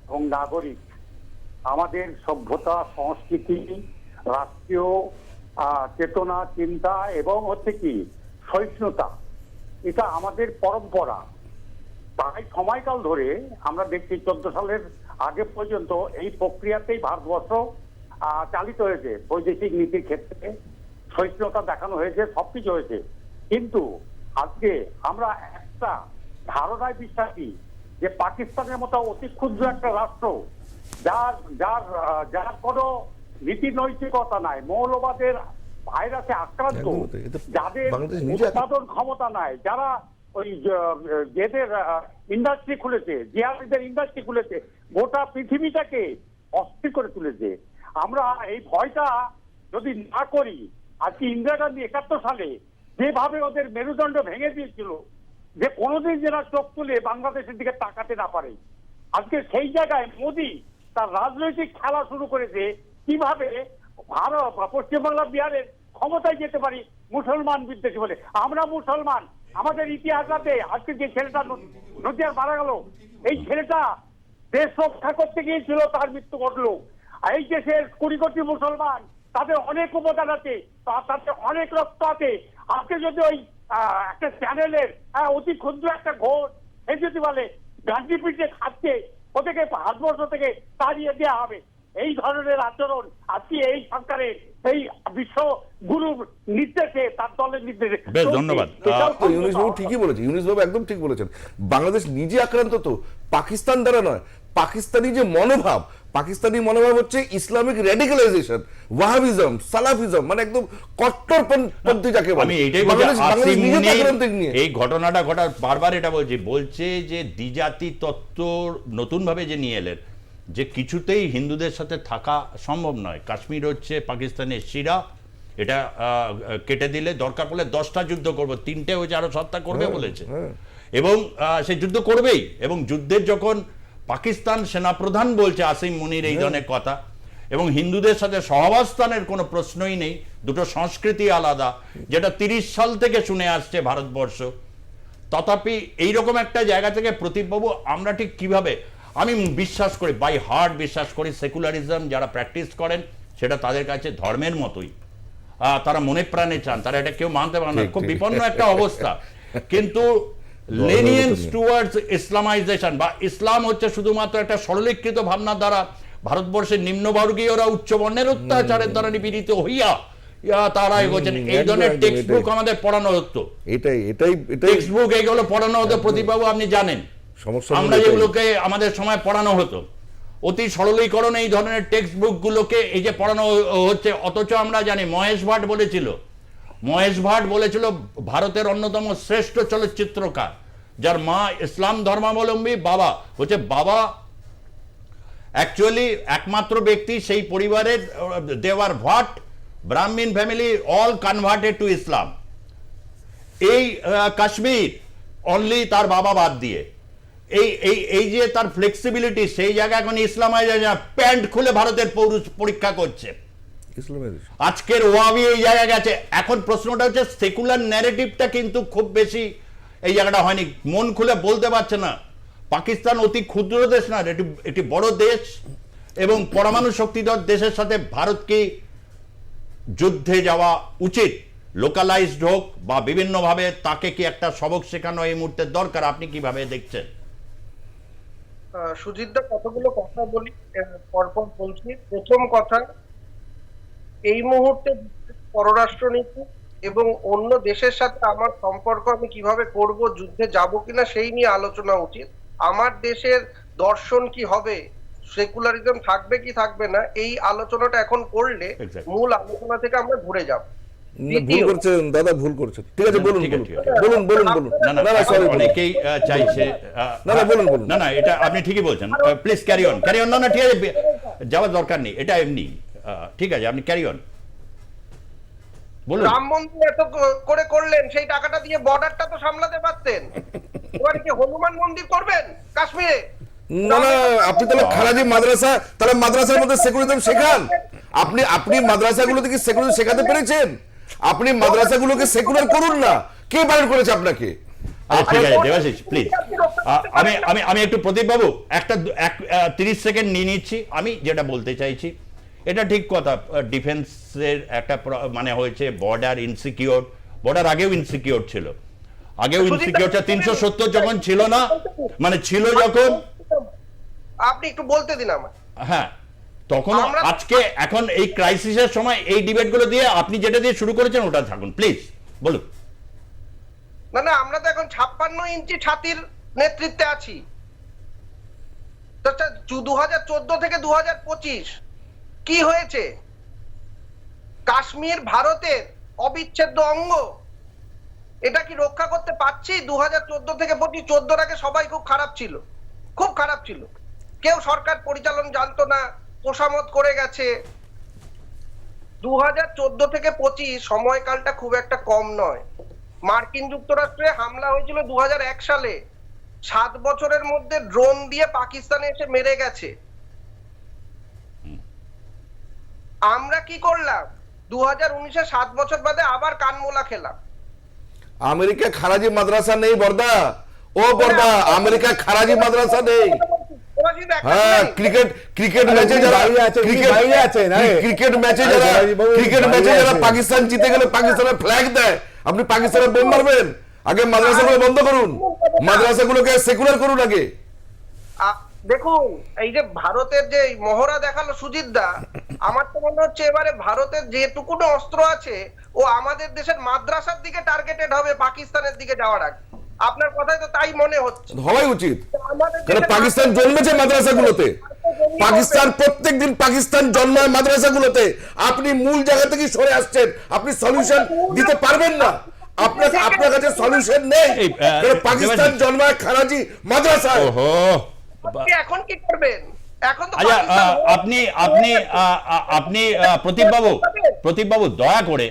এবং নাগরিক, আমাদের সভ্যতা, সংস্কৃতি, রাষ্ট্রীয় চেতনা, চিন্তা এবং হচ্ছে কি সহিষ্ণুতা, এটা আমাদের পরম্পরা। প্রায় সময়কাল ধরে আমরা দেখছি 14 সালের আগে পর্যন্ত এই প্রক্রিয়াতেই ভারতবর্ষ চালিত হয়েছে। বৈদেশিক নীতির ক্ষেত্রে সহিষ্ণুতা দেখানো হয়েছে, সবকিছু হয়েছে। কিন্তু আজকে আমরা একটা ধারণায় বিশ্বাসী যে পাকিস্তানের মতো অতি ক্ষুদ্র একটা রাষ্ট্র, যার যার যার কোনো নীতি নৈতিকতা নাই, মৌলবাদের ভাইরাসে আক্রান্ত, একদম তাই। এটা যাদের বাংলাদেশ নিজে উৎপাদন ক্ষমতা নাই, যারা ওই যেদের ইন্ডাস্ট্রি খুলেছে, জিহাদিদের ইন্ডাস্ট্রি খুলেছে, গোটা পৃথিবীটাকে অস্থির করে তুলেছে। আমরা এই ভয়টা যদি না করি, আজকে ইন্দিরা গান্ধী 71 সালে যেভাবে ওদের মেরুদণ্ড ভেঙে দিয়েছিল, যে কোনোদিন যেন চোখ তুলে বাংলাদেশের দিকে তাকাতে না পারে, আজকে সেই জায়গায় মোদী তার রাজনৈতিক খেলা শুরু করেছে কিভাবে ভারত বা পশ্চিমবাংলা, বিহারের ক্ষমতায় যেতে পারি মুসলমান বিদ্বেষী বলে। আমরা মুসলমান, আমাদের ইতিহাস আছে। আজকে যে ছেলেটা নদিয়ার মারা গেল, এই ছেলেটা দেশ রক্ষা করতে গিয়েছিল, তার মৃত্যু ঘটলো। এই দেশের 20 কোটি মুসলমান, তাদের অনেক উপাদান আছে, তাদের অনেক রক্ত আছে। আজকে যদি ওই একটা চ্যানেলের অতি ক্ষুদ্র একটা ঘোষ এই যদি বলে গান্ধী পিঠে খাচ্ছে, ওদেরকে ভারতবর্ষ থেকে তাড়িয়ে দেওয়া হবে, এই ধরনের আচরণ আজকে এই সরকারের এই বিশ্ব গুরুর নির্দেশে, তার দলের নির্দেশে। বেশ, ধন্যবাদ। এটাও তো ইউনুস বাবু ঠিকই বলেছে, ইউনুস বাবু একদম ঠিক বলেছেন। বাংলাদেশ নিজে আক্রান্ত তো পাকিস্তান দ্বারা নয়। পাকিস্তানি যে মনোভাব, পাকিস্তানি মনোভাব হচ্ছে ইসলামিক রেডিকালাইজেশন, ওয়াহাবিজম, সালাফিজম, মানে একদম কট্টরপন্থী যাকে বলে। আমি এইটাই বলছি, বাংলাদেশ আসিম নিজে মুনির আক্রান্ত নিয়ে। এই ঘটনাটা ঘটার বারবার এটা বলছে যে দ্বিজাতি তত্ত্ব নতুন ভাবে যে নিয়ে এলেন, যে কিছুতেই হিন্দুদের সাথে থাকা সম্ভব নয়। কাশ্মীর হচ্ছে পাকিস্তানের শিরা, এটা কেটে দিলে দরকার পড়লে 10টা যুদ্ধ করবো, 3টে হয়েছে আরো 7টা করবে বলেছে, এবং সে যুদ্ধ করবেই। এবং যুদ্ধের যখন পাকিস্তান সেনাপ্রধান বলছে আসিম মুনির এই ধরনের কথা, এবং হিন্দুদের সাথে সহাবস্থানের কোনো প্রশ্নই নেই, দুটো সংস্কৃতি আলাদা, যেটা 30 সাল থেকে শুনে আসছে ভারতবর্ষ। তথাপি এইরকম একটা জায়গা থেকে প্রতীকবাবু আমরা ঠিক কিভাবে, আমি বিশ্বাস করি, বাই হার্ট বিশ্বাস করি, সেকুলারিজম যারা প্র্যাকটিস করেন সেটা তাদের কাছে ধর্মের মতোই, তারা মনে প্রাণে চান, তারা এটা কেউ মানতে পারে না, খুব বিপন্ন একটা অবস্থা। কিন্তু লেনিয়েন্স টুয়ার্ডস ইসলামাইজেশন বা ইসলাম হচ্ছে শুধুমাত্র একটা সরলীকৃত ভাবনার দ্বারা ভারতবর্ষের নিম্নবর্গীয়রা উচ্চবর্ণের অত্যাচারের দ্বারা নিপীড়িত হইয়া তারা এগোচ্ছেন। এই ধরনের টেক্সট বুক আমাদের পড়ানো হতো, এটাই এটাই এটাই টেক্সট বুক এইগুলো পড়ানো হতো প্রদীপবাবু, আপনি জানেন সমস্যা। আমরা যেগুলোকে আমাদের সময় পড়ানো হতো, অতি সরলীকরণ এই ধরনের টেক্সট বুক গুলোকে এই যে পড়ানো হচ্ছে। অথচ আমরা জানি মহেশ ভাট বলেছিল ভারতের অন্যতম শ্রেষ্ঠ চলচ্চিত্রকার, যার মা ইসলাম ধর্মাবলম্বী, বাবা অ্যাকচুয়ালি একমাত্র ব্যক্তি সেই পরিবারের, দেওয়ার ভাট ব্রাহ্মণ ফ্যামিলি, অল কনভার্টেড টু ইসলাম। এই কাশ্মীর অনলি তার বাবা বাদ দিয়ে, এই যে তার ফ্লেক্সিবিলিটি, সেই জায়গায় এখন ইসলামাইজেশন, প্যান্ট খুলে ভারতের পৌরুষ পরীক্ষা করছে। আজকের ওয়াবি এই জায়গায় গেছে। এখন প্রশ্নটা হচ্ছে সেকুলার ন্যারেটিভটা কিন্তু খুব বেশি এই জায়গাটা হয়নি, মন খুলে বলতে পারছে না। পাকিস্তান অতি ক্ষুদ্র দেশ না, এটি বড় দেশ, এবং পরমাণু শক্তিধর দেশের সাথে ভারতকে যুদ্ধে যাওয়া উচিত, লোকালাইজড হোক বা বিভিন্নভাবে, তাকে কি একটা সবক শেখানো এই মুহূর্তে দরকার? আপনি কিভাবে দেখছেন? সুজিতদা, কতগুলো কথা বলি, পরপর বলছি। প্রথম কথা, এই মুহূর্তে পররাষ্ট্রনীতি এবং অন্য দেশের সাথে আমার সম্পর্ক আমি কিভাবে করব, যুদ্ধে যাব কিনা সেই নিয়ে আলোচনা উচিত। আমার দেশের দর্শন কি হবে, সেকুলারিজম থাকবে কি থাকবে না, এই আলোচনাটা এখন করলে মূল আলোচনা থেকে আমরা ঘুরে যাব। ভুল করছেন দাদা, ভুল করছেন। ঠিক আছে, বলুন বলুন। অনেকেই চাইছে, না এটা আপনি ঠিকই বলছেন, প্লিজ ক্যারি অন। না ঠিক আছে, যাওয়ার দরকার নেই, এটা এমনি ঠিক আছে, আপনি ক্যারি অন বলুন। রাম মন্দির এত করে করলেন, সেই টাকাটা দিয়ে বর্ডারটা তো সামলাতে পারতেন। এবার কি হনুমান মন্দির করবেন কাশ্মীরে? না, আপনি তাহলে খারাজি মাদ্রাসা, তাহলে মাদ্রাসার মধ্যে সেকুলারিজম শেখান। আপনি মাদ্রাসাগুলোতে কি সেকুলারিজম শেখাতে পেরেছেন? আপনি মাদ্রাসাগুলোকে সেকুলার করুন না, কে বারণ করেছে আপনাকে? ঠিক আছে দেবাশিস, প্লিজ আমি একটু প্রদীপ বাবু একটা 30 সেকেন্ড নিয়ে নিচ্ছি। আমি যেটা বলতে চাইছি, এটা ঠিক কথা, ডিফেন্সের একটা মানে হয়েছে, বর্ডার ইনসিকিউর, বর্ডার আগেও ইনসিকিউর ছিল, আগেও ইনসিকিউরটা 370 যখন ছিল না, মানে ছিল যখন, আপনি একটু বলতে দিন আমার। হ্যাঁ তখন, আজকে এখন এই ক্রাইসিসের সময় এই ডিবেটগুলো দিয়ে আপনি যেটা দিয়ে শুরু করেছেন ওটা থাকুন প্লিজ, বলুন। না না, আমরা তো এখন 56 ইঞ্চি ছাতির নেতৃত্বে আছি। 2014 থেকে 2025 কি হয়েছে? কাশ্মীর ভারতের অবিচ্ছেদ্য অঙ্গ, এটা কি রক্ষা করতে পারছি? 2014 থেকে 25, 14 আগে সবাই খুব খারাপ ছিল, খুব খারাপ ছিল, কেউ সরকার পরিচালন জানতো না, তোষামত করে গেছে। 2014 থেকে 25 সময়কালটা খুব একটা কম নয়। মার্কিন যুক্তরাষ্ট্রে হামলা হয়েছিল 2001 সালে, 7 বছরের মধ্যে ড্রোন দিয়ে পাকিস্তানে এসে মেরে গেছে। আমরা কি করলাম? 2019-এ 7 বছর বাদে আবার কানমোলা খেলাম। আমেরিকা খারাজি মাদ্রাসা নেই বর্দা, ও বর্দা, আমেরিকা খারাজি মাদ্রাসা নেই। হ্যাঁ, ক্রিকেট ম্যাচে যারা পাকিস্তান জিতে গেলে পাকিস্তানের ফ্ল্যাগ দেয়, আপনি পাকিস্তানের বোম মারবেন? আগে মাদ্রাসাগুলো বন্ধ করুন, মাদ্রাসাগুলোকে সেকুলার করুন আগে। দেখুন, এই যে ভারতের যে মহড়া দেখালো সুজিত দা, আমার তো মনে হচ্ছে এবারে ভারতের যেটুকুনো অস্ত্র আছে ও আমাদের দেশের মাদ্রাসার দিকে টার্গেটেড হবে পাকিস্তানের দিকে যাওয়ার আগে। আপনার কথাই তো তাই মনে হচ্ছে। হওয়াই উচিত, কারণ পাকিস্তান জন্মেছে মাদ্রাসাগুলোতে, পাকিস্তান প্রত্যেকদিন পাকিস্তান জন্মায় মাদ্রাসাগুলোতে। আপনি মূল জায়গা থেকে সরে আসছেন, আপনি সলিউশন দিতে পারবেন না, আপনার কাছে সলিউশন নেই। পাকিস্তান জন্মায় খারাজি মাদ্রাসা। এখন কি করবেন? এখন তো আপনি প্রদীপ বাবু দয়া করে,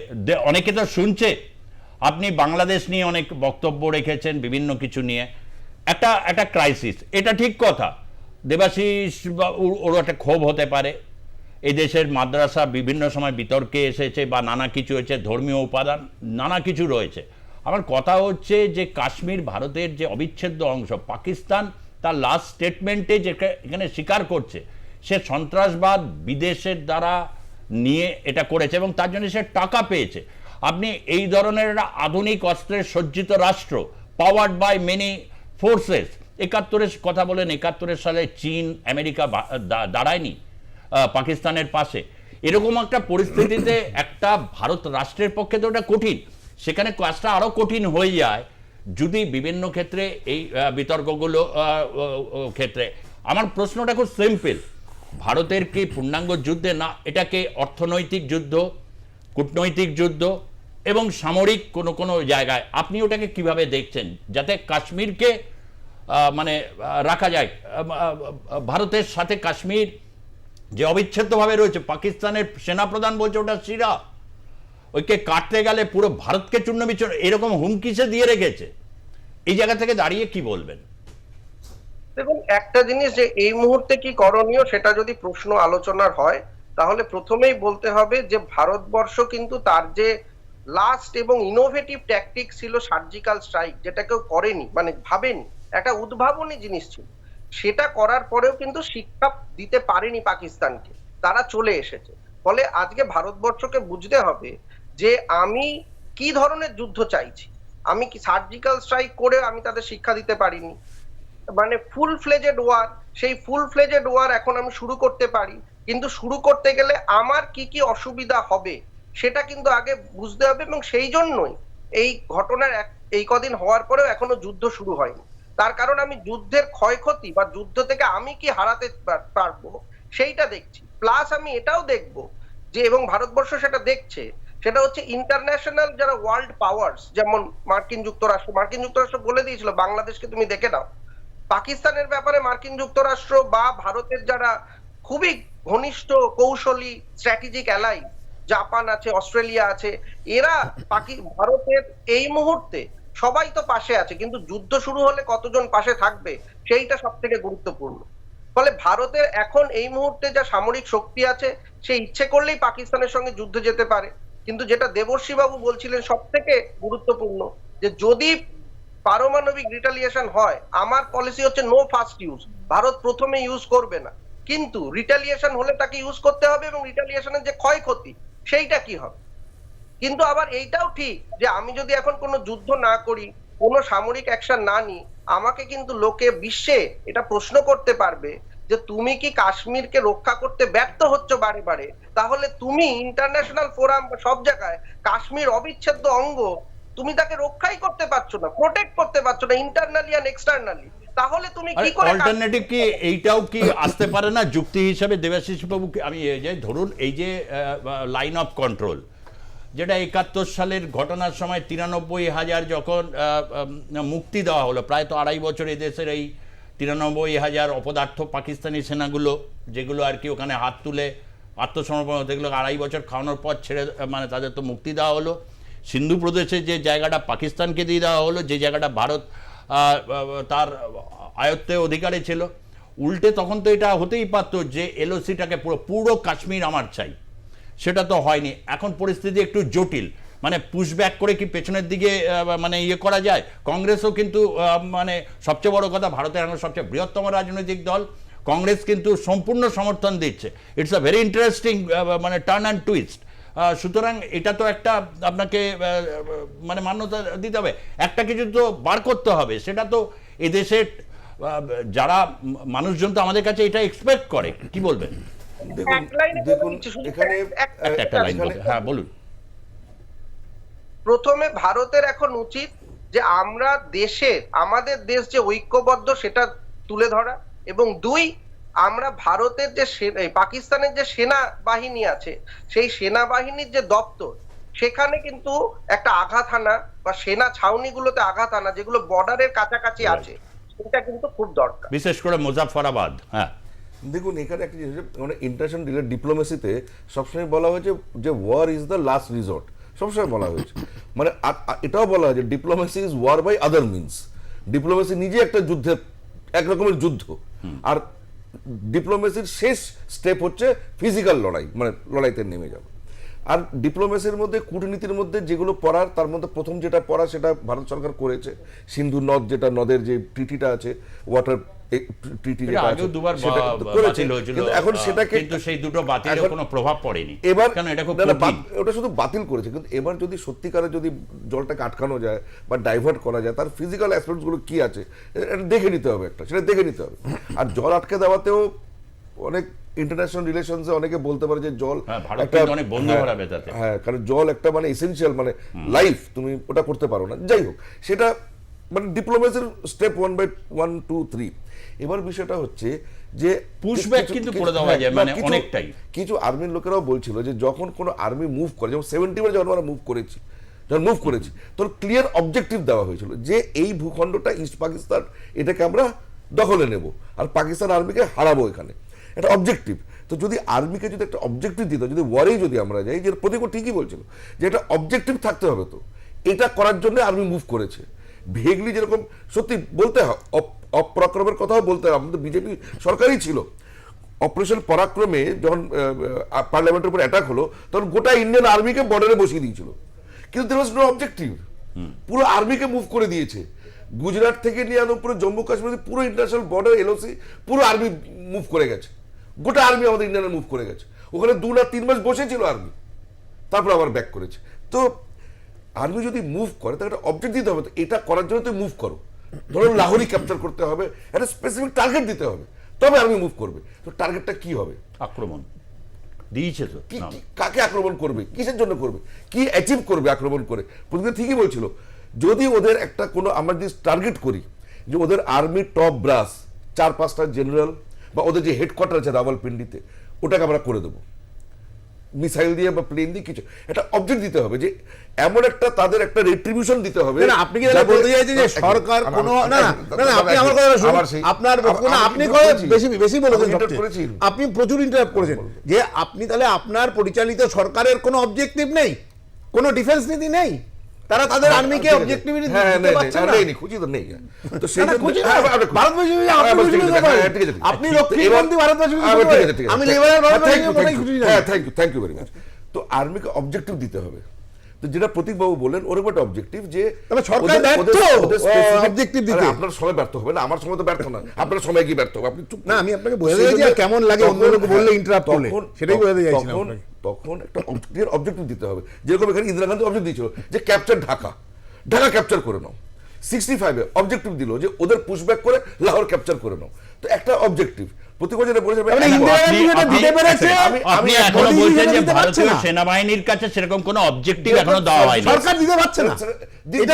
অনেকে তো শুনছে, আপনি বাংলাদেশ নিয়ে অনেক বক্তব্য রেখেছেন, বিভিন্ন কিছু নিয়ে, একটা ক্রাইসিস, এটা ঠিক কথা। দেবাশিস ওর একটা ক্ষোভ হতে পারে, এই দেশের মাদ্রাসা বিভিন্ন সময় বিতর্কে এসেছে বা নানা কিছু হয়েছে, ধর্মীয় উপাদান নানা কিছু রয়েছে। আমার কথা হচ্ছে যে কাশ্মীর ভারতের যে অবিচ্ছেদ্য অংশ, পাকিস্তান তার লাস্ট স্টেটমেন্টে যে এখানে স্বীকার করছে সে সন্ত্রাসবাদ বিদেশের দ্বারা নিয়ে এটা করেছে এবং তার জন্য সে টাকা পেয়েছে। আপনি এই ধরনের একটা আধুনিক অস্ত্রের সজ্জিত রাষ্ট্র, পাওয়ার্ড বাই মেনি ফোর্সেস, 71-এর কথা বলেন, 71 সালে চীন আমেরিকা দাঁড়ায়নি পাকিস্তানের পাশে। এরকম একটা পরিস্থিতিতে একটা ভারত রাষ্ট্রের পক্ষে তো ওটা কঠিন, সেখানে কাজটা আরও কঠিন হয়ে যায় যদি বিভিন্ন ক্ষেত্রে এই বিতর্কগুলো ক্ষেত্রে। আমার প্রশ্নটা খুব সিম্পল, ভারতের কি পূর্ণাঙ্গ যুদ্ধে না এটাকে অর্থনৈতিক যুদ্ধ, কূটনৈতিক যুদ্ধ এবং সামরিক কোনো জায়গায় আপনি ওটাকে কিভাবে দেখছেন, যাতে কাশ্মীরকে মানে রাখা যায়? ভারতের সাথে কাশ্মীর যে অবিচ্ছেদ্যভাবে রয়েছে, পাকিস্তানের সেনাপ্রধান বলছে ওটা সিরা, ওইকে কাটতে গেলে পুরো ভারতকে চূর্ণ বিচূর্ণ, এরকম হুমকি সে দিয়ে রেখেছে। এই জায়গা থেকে দাঁড়িয়ে কি বলবেন? দেখুন, একটা জিনিস যে এই মুহূর্তে কি করণীয় সেটা যদি প্রশ্ন আলোচনার হয়, তাহলে প্রথমেই বলতে হবে যে ভারতবর্ষ কিন্তু তার যে লাস্ট এবং ইনোভেটিভ ট্যাকটিক ছিল সার্জিক্যাল স্ট্রাইক, যেটা কেউ করেনি, মানে ভাবেনি, একটা উদ্ভাবনী জিনিস ছিল, সেটা করার পরেও কিন্তু শিক্ষা দিতে পারেনি পাকিস্তানকে, তারা চলে এসেছে। ফলে আজকে ভারতবর্ষকে বুঝতে হবে যে আমি কি ধরনের যুদ্ধ চাইছি। আমি কি সার্জিক্যাল স্ট্রাইক করে আমি তাদের শিক্ষা দিতে পারিনি, মানে ফুল ফ্লেজেড ওয়ার, সেই ফুল ফ্লেজেড ওয়ার এখন আমি শুরু করতে পারি, কিন্তু শুরু করতে গেলে আমার কি কি অসুবিধা হবে সেটা কিন্তু আগে বুঝতে হবে। এবং সেই জন্যই এই ঘটনার এই কদিন হওয়ার পরেও এখনো যুদ্ধ শুরু হয়নি। তার কারণ আমি যুদ্ধের ক্ষয়ক্ষতি বা যুদ্ধ থেকে আমি কি হারাতে পারবো সেইটা দেখছি। প্লাস আমি এটাও দেখবো যে, এবং ভারতবর্ষ সেটা দেখছে, সেটা হচ্ছে ইন্টারন্যাশনাল যারা ওয়ার্ল্ড পাওয়ার্স, যেমন মার্কিন যুক্তরাষ্ট্র বলে দিয়েছিল বাংলাদেশকে তুমি দেখে নাও। পাকিস্তানের ব্যাপারে মার্কিন যুক্তরাষ্ট্র বা ভারতের যারা খুবই ঘনিষ্ঠ কৌশলী স্ট্র্যাটেজিক অ্যালাই, জাপান আছে, অস্ট্রেলিয়া আছে, এরা ভারতের এই মুহূর্তে সবাই তো পাশে আছে, কিন্তু যুদ্ধ শুরু হলে কতজন পাশে থাকবে সেইটা সব থেকে গুরুত্বপূর্ণ। ফলে ভারতের এখন এই মুহূর্তে যা সামরিক শক্তি আছে, সে ইচ্ছে করলেই পাকিস্তানের সঙ্গে যুদ্ধে যেতে পারে। কিন্তু যেটা দেবর্ষী বাবু বলছিলেন সব থেকে গুরুত্বপূর্ণ, যে যদি পারমাণবিক রিটালিয়েশন হয়, আমার পলিসি হচ্ছে নো ফার্স্ট ইউজ, ভারত প্রথমে ইউজ করবে না। কিন্তু রিটালিয়েশন হলে তাকে ইউজ করতে হবে, এবং রিটালিয়েশনের যে ক্ষয়ক্ষতি সেইটা কি হবে। কিন্তু আবার এইটাও ঠিক যে আমি যদি এখন কোনো যুদ্ধ না করি, কোনো সামরিক অ্যাকশন না নিই, আমাকে কিন্তু লোকে বিশ্বে এটা প্রশ্ন করতে পারবে যে তুমি কি কাশ্মীরকে রক্ষা করতে ব্যর্থ হচ্ছ বারে বারে, তাহলে তুমি ইন্টারন্যাশনাল ফোরাম বা সব জায়গায় কাশ্মীর অবিচ্ছেদ্য অঙ্গ, তুমি তাকে রক্ষাই করতে পারছো না, প্রোটেক্ট করতে পারছো না ইন্টারনালি এন্ড এক্সটার্নালি, তাহলে তুমি কি করে অল্টারনেটিভ কি এইটাও কি আসতে পারে না যুক্তি হিসাবে? দেবাশিস বাবু, আমি এই যে ধরুন এই যে লাইন অফ কন্ট্রোল, যেটা 71 সালের ঘটনার সময় 93,000 যখন মুক্তি দেওয়া হলো, প্রায় তো 2.5 বছর এদেশের এই 93,000 অপদার্থ পাকিস্তানি সেনাগুলো, যেগুলো আর কি ওখানে হাত তুলে আত্মসমর্পণ হতে গেলো, 2.5 বছর খাওয়ানোর পর ছেড়ে, মানে তাদের তো মুক্তি দেওয়া হলো। সিন্ধু প্রদেশে যে জায়গাটা পাকিস্তানকে দিয়ে দেওয়া হলো, যে জায়গাটা ভারত তার আয়ত্তে অধিকারে ছিল, উল্টে তখন তো এটা হতেই পারতো যে এলওসিটাকে পুরো কাশ্মীর আমার চাই, সেটা তো হয়নি। এখন পরিস্থিতি একটু জটিল, মানে পুশব্যাক করে কি পেছনের দিকে মানে ইয়ে করা যায়? কংগ্রেসও কিন্তু মানে সবচেয়ে বড় কথা, ভারতের এখন সবচেয়ে বৃহত্তম রাজনৈতিক দল কংগ্রেস কিন্তু সম্পূর্ণ সমর্থন দিচ্ছে। ইটস আ ভেরি ইন্টারেস্টিং মানে টার্ন অ্যান্ড টুইস্ট। সুতরাং এটা তো একটা আপনাকে মানে মান্যতা দিতে হবে, একটা কিছু তো বার করতে হবে। সেটা তো এদেশের যারা মানুষজন তো আমাদের কাছে এটা এক্সপেক্ট করে। কি বলবেন? দেখুন এখানে একটা লাইন হ্যাঁ বলুন। প্রথমে ভারতের এখন উচিত যে আমরা আমাদের দেশ যে ঐক্যবদ্ধ সেটা তুলে ধরা, এবং 2, আমরা ভারতের যে পাকিস্তানের যে সেনা বাহিনী আছে, সেই সেনাবাহিনীর যে দপ্তর, সেখানে কিন্তু একটা আঘাত হানা বা সেনা ছাউনিগুলোতে আঘাত হানা, যেগুলো বর্ডারের কাছাকাছি আছে, সেটা কিন্তু খুব দরকার, বিশেষ করে মুজাফফরাবাদ। হ্যাঁ দেখুন এখানে একটা জিনিস, মানে ইন্টারন্যাশনাল ডিপ্লোমেসিতে সবসময় বলা হয়েছে যে war is the last resort, সবসময় বলা হয়েছে। মানে এটাও বলা হয় যে diplomacy is war by other means. Diplomacy নিজে একটা যুদ্ধের, এক রকমের যুদ্ধ, আর ডিপ্লোমেসির শেষ স্টেপ হচ্ছে ফিজিক্যাল লড়াই, মানে লড়াইতে নেমে যাওয়া। আর ডিপ্লোমেসির মধ্যে, কূটনীতির মধ্যে যেগুলো পড়ার, তার মধ্যে প্রথম যেটা পড়া সেটা ভারত সরকার করেছে। সিন্ধু নদ, যেটা নদের যে ট্রিটিটা আছে, ওয়াটার ট্রিটি যেটা আছে, সেটা করেছে, কিন্তু এখন সেটাকে, কিন্তু সেই দুটো বাতিলের কোনো প্রভাব পড়েনি। এবার কেন এটা খুব ওটা শুধু বাতিল করেছে, কিন্তু এবার যদি সত্যিকারে যদি জলটাকে আটকানো যায় বা ডাইভার্ট করা যায়, তার ফিজিক্যাল অ্যাসপেক্টস গুলো কি আছে এটা দেখে নিতে হবে, সেটা দেখে নিতে হবে। আর জল আটকে দেওয়াতেও অনেক ইন্টারন্যাশনাল রিলেশনসে অনেকে বলতে পারে যে জল একটা অনেক বন্ধু হারাবে তাতে। হ্যাঁ, কারণ জল একটা মানে এসেনশিয়াল, মানে লাইফ, তুমি ওটা করতে পারো না। যাই হোক, সেটা মানে ডিপ্লোমেসির স্টেপ 1 by 1, 2, 3। এবার বিষয়টা হচ্ছে যে পুশব্যাক কিন্তু করে দেওয়া যায়, মানে অনেকটাই। কিছু আর্মির লোকেরাও বলছিল যে যখন কোনো আর্মি মুভ করে, যেমন 70 যখন আমরা মুভ করেছি, তখন ক্লিয়ার অবজেক্টিভ দেওয়া হয়েছিল যে এই ভূখণ্ডটা ইস্ট পাকিস্তান, এটাকে আমরা দখলে নেব আর পাকিস্তান আর্মিকে হারাবো, এখানে একটা অবজেক্টিভ। তো যদি আর্মিকে যদি একটা অবজেক্টিভ দিত, যদি ওয়ারেই যদি আমরা যাই, যে প্রতীক ঠিকই বলছিল যে একটা অবজেক্টিভ থাকতে হবে, তো এটা করার জন্য আর্মি মুভ করেছে। ভেগলি যেরকম, সত্যি বলতে হয়, অপরাক্রমের কথাও বলতে হয়, আমাদের বিজেপি সরকারই ছিল। অপারেশন পরাক্রমে যখন পার্লামেন্টের উপর অ্যাটাক হলো, তখন গোটা ইন্ডিয়ান আর্মিকে বর্ডারে বসিয়ে দিয়েছিল, কিন্তু দেয়ার ওয়াজ নো অবজেক্টিভ। পুরো আর্মিকে মুভ করে দিয়েছে, গুজরাট থেকে নিয়ে একদম পুরো জম্মু কাশ্মীর, পুরো ইন্টারন্যাশনাল বর্ডার এলওসি, পুরো আর্মি মুভ করে গেছে, গোটা আর্মি আমাদের ইন্ডিয়ানে মুভ করে গেছে। ওখানে 2 না 3 মাস বসেছিল আর্মি, তারপর আবার ব্যাক করেছে। তো আর্মি যদি মুভ করে তাহলে একটা অবজেক্ট দিতে হবে, তো এটা করার জন্য তুমি মুভ করো। ধরো লাহোরি ক্যাপচার করতে হবে, একটা স্পেসিফিক টার্গেট দিতে হবে, তবে আর্মি মুভ করবে। তো টার্গেটটা কি হবে? আক্রমণ দিয়েছে তো, কাকে আক্রমণ করবে, কিসের জন্য করবে, কি অ্যাচিভ করবে আক্রমণ করে? প্রথমে ঠিকই বলছিল, যদি ওদের একটা কোনো আমরা যদি টার্গেট করি যে ওদের আর্মি টপ ব্রাস 4-5টা জেনারেল বা ওদের যে হেডকোয়ার্টার আছে রাওয়ালপিন্ডিতে, ওটাকে আমরা করে দেবো মিসাইল দিয়ে বা প্লেন দিয়ে, কিছু একটা অবজেক্ট দিতে হবে, যে এমন একটা তাদের একটা রেট্রিবিউশন দিতে হবে। আপনি কি বলতে চাইছেন যে সরকার কোনো না না আপনি আমার কথা শুনুন, আপনার আপনি বেশি বলেছেন, আপনি প্রচুর ইন্টারাপ্ট করেছেন, যে আপনি তাহলে আপনার পরিচালিত সরকারের কোনো অবজেক্টিভ নেই, কোনো ডিফেন্স নীতি নেই, তারা তাদের আর্মিকে অবজেক্টিভিটি দিতে পারছে না, নেই খুঁজি তো নেই। তো সেই ভারতবর্ষে আপনি রক্ষীবন্দী ভারতবর্ষে, আমি লেবারের ভারতবর্ষে, থ্যাংক ইউ ভেরি মাচ। তো আর্মিকে অবজেক্টিভ দিতে হবে, তো যেটা প্রতীকবাবু বললেন ওরকম একটা অবজেক্টিভ যে তবে সরকার ওদের- ব্যর্থ, ওদের- ওদের specific- objective দিতে। আরে আপনার সময় ব্যর্থ হবে না, আমার সময় তো ব্যর্থ না, আপনার সময় কি ব্যর্থ হবে, আপনি চুপ না, করুন। আমি আপনাকে বোঝাতে সেই চাইছি, জন্য আর কেমন লাগে অন্য তখন- লোক বললে interrupt করলে, তখন- সেটাই বোঝাতে চাইছিলাম তখন- আপনাকে। তখন একটা অবজেক্টিভ দিতে হবে, যেরকম এখানে ইন্দিরা গান্ধী অবজেক্ট দিয়েছিল যে ক্যাপচার ঢাকা ক্যাপচার করে নাও। 65-এ অবজেক্টিভ দিল যে ওদের পুশব্যাক করে লাহোর ক্যাপচার করে নাও। তো একটা অবজেক্টিভ প্রতি বছরে বলেছে মানে ইন্দিরা গান্ধী যেটা দিতে পেরেছে, আপনি আমি- এখনো মোদী বলছেন যেটা যে দিতে পারছে ভারতীয় না। সেনাবাহিনীর কাছে সেরকম কোনো অবজেক্টিভ এখনো দেওয়া হয়নি। সরকার দিতে পারছে না। এটা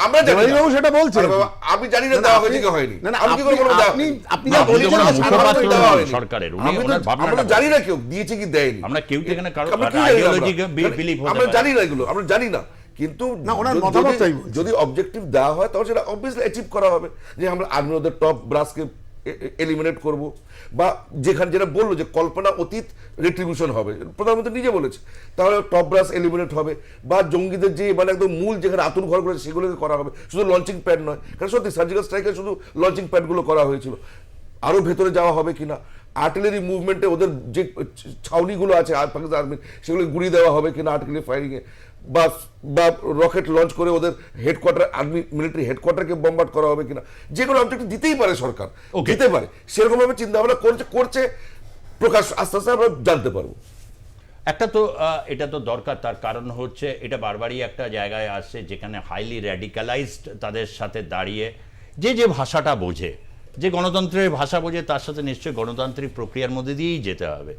আমরা জানি না। জয়বাবু সেটা বলছেন। আরে বাবা, আমি জানি না না, দেওয়া আপনি- হয়েছে কি হয়নি। না, না, আমি কি করে বলবো দেওয়া হয়নি? আপনি না, যা আপনি তো বলেছেন কোনো না, মুখপাত্র সাধারণ নন দেওয়া হয়নি। সরকারের, উনি আমি তো- ওনার ভাবনাটা আমরা জানি না কেউ দিয়েছে কি দেয়নি। আমরা কেউ তো এখানে কারো আমরা কি জানি না আইডিওলজি আমরা? বিলিভ হতে আমরা পারে। জানি না এগুলো, আমরা জানি না। কিন্তু না, ওনার যদি- মতামতটাই বলছি। যদি অবজেক্টিভ দেওয়া হয় তাহলে সেটা অবভিয়াসলি অ্যাচিভ করা হবে, যে আমরা আর্মি ওদের টপ ব্রাসকে এলিমিনেট করব, বা যেখানে যেটা বললো যে কল্পনা অতীত রিট্রিবিউশন হবে, প্রধানমন্ত্রী নিজে বলেছে, তাহলে টপ ব্রাস এলিমিনেট হবে, বা জঙ্গিদের যে মানে একদম মূল যেখানে আতুর ঘর করেছে সেগুলোকে করা হবে, শুধু লঞ্চিং প্যাড নয়। কারণ সত্যি সার্জিক্যাল স্ট্রাইকে শুধু লঞ্চিং প্যাডগুলো করা হয়েছিল, আরও ভেতরে যাওয়া হবে কিনা, আর্টিলারি মুভমেন্টে ওদের যে ছাউনিগুলো আছে পাকিস্তান আর্মির সেগুলো গুড়িয়ে দেওয়া হবে কিনা আর্টিলারি ফায়ারিংয়ে, বা বা রকেট লঞ্চ করে ওদের হেডকোয়ার্টার আর্মি মিলিটারি হেডকোয়ার্টারকে বম্বার্ড করা হবে কিনা, যে কোনো অবজেক্ট দিতেই পারে সরকার, Okay. দিতে পারে, সেরকম ভাবে চিন্তা ভাবনা করছে প্রকাশ আস্তে আস্তে আমরা জানতে পারবো। একটা তো এটা তো দরকার, তার কারণ হচ্ছে এটা বারবারই একটা জায়গায় আসছে যেখানে হাইলি র্যাডিক্যালাইজড তাদের সাথে দাঁড়িয়ে যে ভাষাটা বোঝে, যে গণতন্ত্রের ভাষা বোঝে, তার সাথে নিশ্চয়ই গণতান্ত্রিক প্রক্রিয়ার মধ্যে দিয়েই যেতে হবে,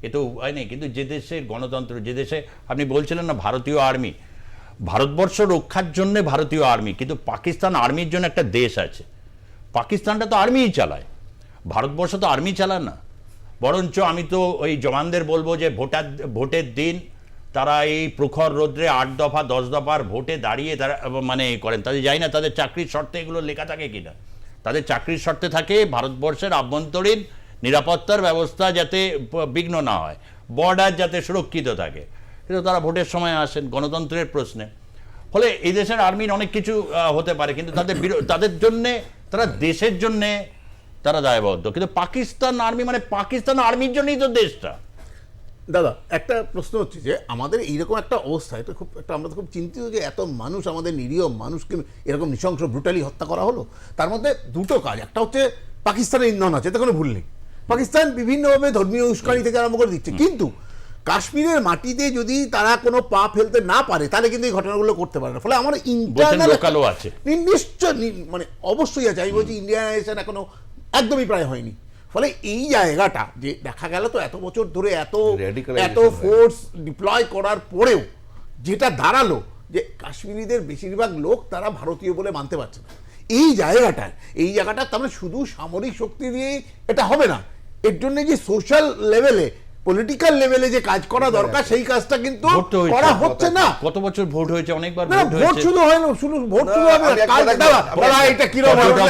এ তো উপায় নেই। কিন্তু যে দেশে গণতন্ত্র, যে দেশে আপনি বলছিলেন না ভারতীয় আর্মি, ভারতবর্ষ রক্ষার জন্য ভারতীয় আর্মি, কিন্তু পাকিস্তান আর্মির জন্য একটা দেশ আছে, পাকিস্তানটা তো আর্মিই চালায়, ভারতবর্ষ তো আর্মি চালায় না। বরঞ্চ আমি তো ওই জওয়ানদের বলবো যে ভোটের দিন তারা এই প্রখর রৌদ্রে 8 দফা 10 দফার ভোটে দাঁড়িয়ে তারা মানে করেন, তাদের যাই না তাদের চাকরির শর্তে এগুলো লেখা থাকে কিনা, তাদের চাকরির শর্তে থাকে ভারতবর্ষের আভ্যন্তরীণ নিরাপত্তার ব্যবস্থা যাতে বিঘ্ন না হয়, বর্ডার যাতে সুরক্ষিত থাকে, কিন্তু তারা ভোটের সময় আসেন গণতন্ত্রের প্রশ্নে। ফলে এই দেশের আর্মির অনেক কিছু হতে পারে, কিন্তু তাদের জন্যে, তারা দেশের জন্যে তারা দায়বদ্ধ, কিন্তু পাকিস্তান আর্মি মানে পাকিস্তান আর্মির জন্যই তো দেশটা। দাদা, একটা প্রশ্ন হচ্ছে যে আমাদের এইরকম একটা অবস্থা, এটা খুব একটা আমরা তো খুব চিন্তিত যে এত মানুষ, আমাদের নিরীহ মানুষকে এরকম নৃশংস ব্রুটালি হত্যা করা হলো। তার মধ্যে দুটো কাজ, একটা হচ্ছে পাকিস্তানের ইন্ধন আছে, এতে কোনো ভুল নেই, পাকিস্তান বিভিন্নভাবে ধর্মীয় উস্কানি থেকে আরম্ভ করে দিচ্ছে, কিন্তু কাশ্মীরের মাটিতে যদি তারা কোনো পা ফেলতে না পারে তাহলে কিন্তু এই ঘটনাগুলো করতে পারে না। ফলে আমার ইন্টারনাল লোকালও আছে, নিশ্চয় মানে অবশ্যই আছে। আমি বলছি ইন্ডিয়ানাইজেশন এখনো একদমই প্রায় হয়নি। ফলে এই জায়গাটা যে দেখা গেল তো এত বছর ধরে এত ফোর্স ডিপ্লয় করার পরেও যেটা দাঁড়ালো যে কাশ্মীরিদের বেশিরভাগ লোক তারা ভারতীয় বলে মানতে পারছে না। এই জায়গাটা তার মানে শুধু সামরিক শক্তি দিয়ে এটা হবে না, এর জন্য যে সোশ্যাল লেভেলে, পলিটিক্যাল লেভেলে যে কাজ করা দরকার সেই কাজটা কিন্তু করা হচ্ছে না। কত বছর ভোট হয়েছে, অনেকবার না, ভোট শুধু হয় না, শুধু ভোট শুরু হবে না, কাজ দাও বলা এইটা কি রকম হলো,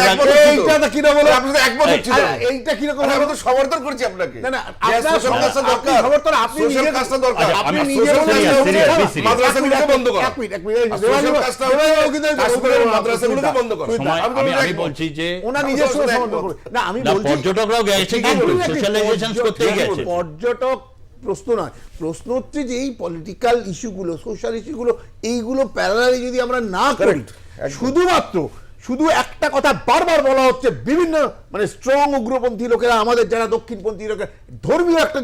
এইটা কি রকম হলো, আপনি তো একমত হচ্ছেন, এইটা কি রকম আমরা হলো, তো সমর্থন করছি আপনাকে। না না, আপনার সমর্থন দরকার, সমর্থন আপনি সোশ্যাল নিজে কাজটা দরকার, আপনি আমি নিজে social serious, মাদ্রাসাগুলোকে বন্ধ করো, এক মিনিট সোশ্যাল কাজটা কাশ্মীরের মাদ্রাসাগুলোকে বন্ধ করো। আমি বলছি যে ওনা নিজস্ব সমর্থন করবে না, আমি বলছি পর্যটকরাও গেছে কিন্তু সোশ্যালাইজেশন করতেই গেছে। পর্যটক প্রশ্ন নয়, প্রশ্ন হচ্ছে যে এই পলিটিক্যাল ইস্যুগুলো, সোশ্যাল ইস্যুগুলো, এইগুলো প্যারালালি যদি আমরা না করি, শুধু একটা কথা বারবার বলা হচ্ছে, বিভিন্ন মানে স্ট্রং উগ্রপন্থী লোকেরা, আমাদের যারা দক্ষিণপন্থী লোকেরা, ধর্মীয় একটা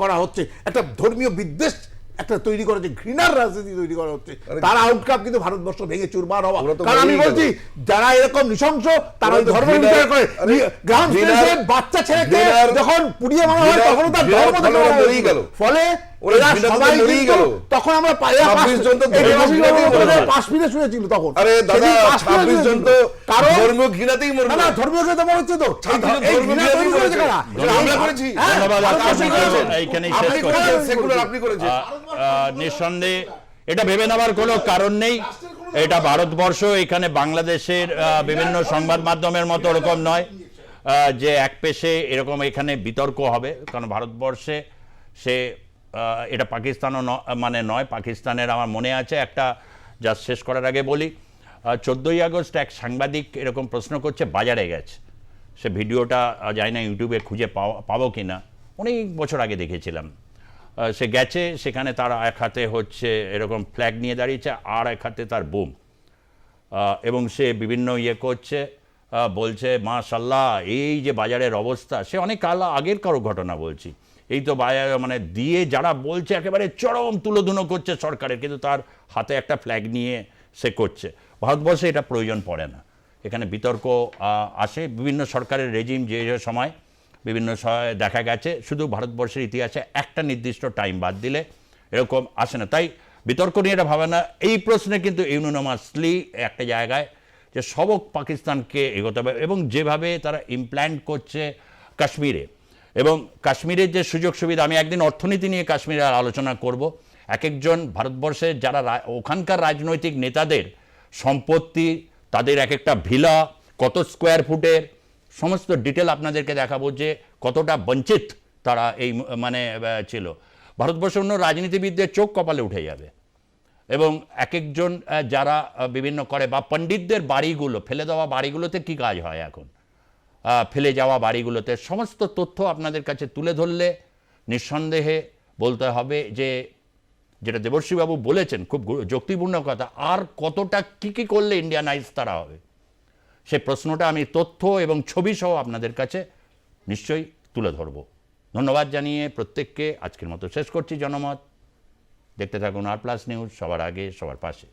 করা হচ্ছে, একটা ধর্মীয় বিদ্বেষ একটা তৈরি করা হচ্ছে, ঘৃণার রাজনীতি তৈরি করা হচ্ছে, তার আউটকাম কিন্তু ভারতবর্ষ ভেঙে চুরমার হওয়া। কারণ আমি বলছি যারা এরকম নৃশংস, তারা ওই ধর্ম বিচার করে, গ্রাম বাচ্চা ছেলেকে যখন পুড়িয়ে মারা হয় তখন তার ধর্ম থেকে গেল, ফলে ওরা সবাই কিন্তু তখন আমরা কাশ্মীরে শুনেছিল তখন, আরে দাদা 26 জন তো কারণ ধর্মীয় ঘৃণাতেই মরবে, না ধর্মীয় ঘৃণা মনে হচ্ছে তো আমরা করেছি, আপনি করেছেন, নিঃসন্দেহে এটা ভেবে নেওয়ার কোনো কারণ নেই, এটা ভারতবর্ষ, এখানে বাংলাদেশের বিভিন্ন সংবাদ মাধ্যমের মতো ওরকম নয় যে এক পেশে এরকম এখানে বিতর্ক হবে। কারণ ভারতবর্ষে এটা পাকিস্তানও মানে নয়, পাকিস্তানের আমার মনে আছে একটা, যা শেষ করার আগে বলি, 14ই আগস্ট এক সাংবাদিক এরকম প্রশ্ন করছে, বাজারে গেছে, সে ভিডিওটা যায় না ইউটিউবে খুঁজে পাবো কিনা, অনেক বছর আগে দেখেছিলাম, সে গেছে, সেখানে তার এক হাতে হচ্ছে এরকম ফ্ল্যাগ নিয়ে দাঁড়িয়েছে, আর এক হাতে তার বুম, এবং সে বিভিন্ন করছে, বলছে মাশাল্লাহ এই যে বাজারের অবস্থা, সে অনেক কাল আগের কারো ঘটনা বলছি, এই তো বাজার মানে দিয়ে যারা বলছে একেবারে চরম তুলোধুনো করছে সরকারের, কিন্তু তার হাতে একটা ফ্ল্যাগ নিয়ে সে করছে। ভারতবর্ষে এটা প্রয়োজন পড়ে না, এখানে বিতর্ক আসে বিভিন্ন সরকারের রেজিম যে সময় বিভিন্ন সময় দেখা গেছে, শুধু ভারতবর্ষের ইতিহাসে একটা নির্দিষ্ট টাইম বাদ দিলে এরকম আসে না। তাই বিতর্ক নিয়ে এটা ভাবে না। এই প্রশ্নে কিন্তু ইউনানিমাসলি একটা জায়গায় যে সবক পাকিস্তানকে এগোতে হবে, এবং যেভাবে তারা ইমপ্ল্যান্ট করছে কাশ্মীরে, এবং কাশ্মীরের যে সুযোগ সুবিধা, আমি একদিন অর্থনীতি নিয়ে কাশ্মীরের আলোচনা করব, এক একজন ভারতবর্ষের যারা ওখানকার রাজনৈতিক নেতাদের সম্পত্তি, তাদের এক একটা ভিলা কত স্কোয়ার ফুটের, সমস্ত ডিটেল আপনাদেরকে দেখাবো যে কতটা বঞ্চিত তারা এই মানে ছিল। ভারতবর্ষের অন্য রাজনীতিবিদদের চোখ কপালে উঠে যাবে, এবং এক একজন যারা বিভিন্ন করে, বা পণ্ডিতদের বাড়িগুলো, ফেলে দেওয়া বাড়িগুলোতে কি কাজ হয় এখন, ফেলে যাওয়া বাড়িগুলোতে সমস্ত তথ্য আপনাদের কাছে তুলে ধরলে নিঃসন্দেহে বলতে হবে যে যেটা দেবর্ষীবাবু বলেছেন, খুব যুক্তিপূর্ণ কথা, আর কতটা কী করলে ইন্ডিয়ানাইজ তারা হবে, সে প্রশ্নটা আমি তথ্য এবং ছবি সহ আপনাদের কাছে নিশ্চয়ই তুলে ধরব। ধন্যবাদ জানিয়ে প্রত্যেককে আজকের মতো শেষ করছি জনমত। দেখতে থাকুন আর প্লাস নিউজ, সবার আগে সবার পাশে।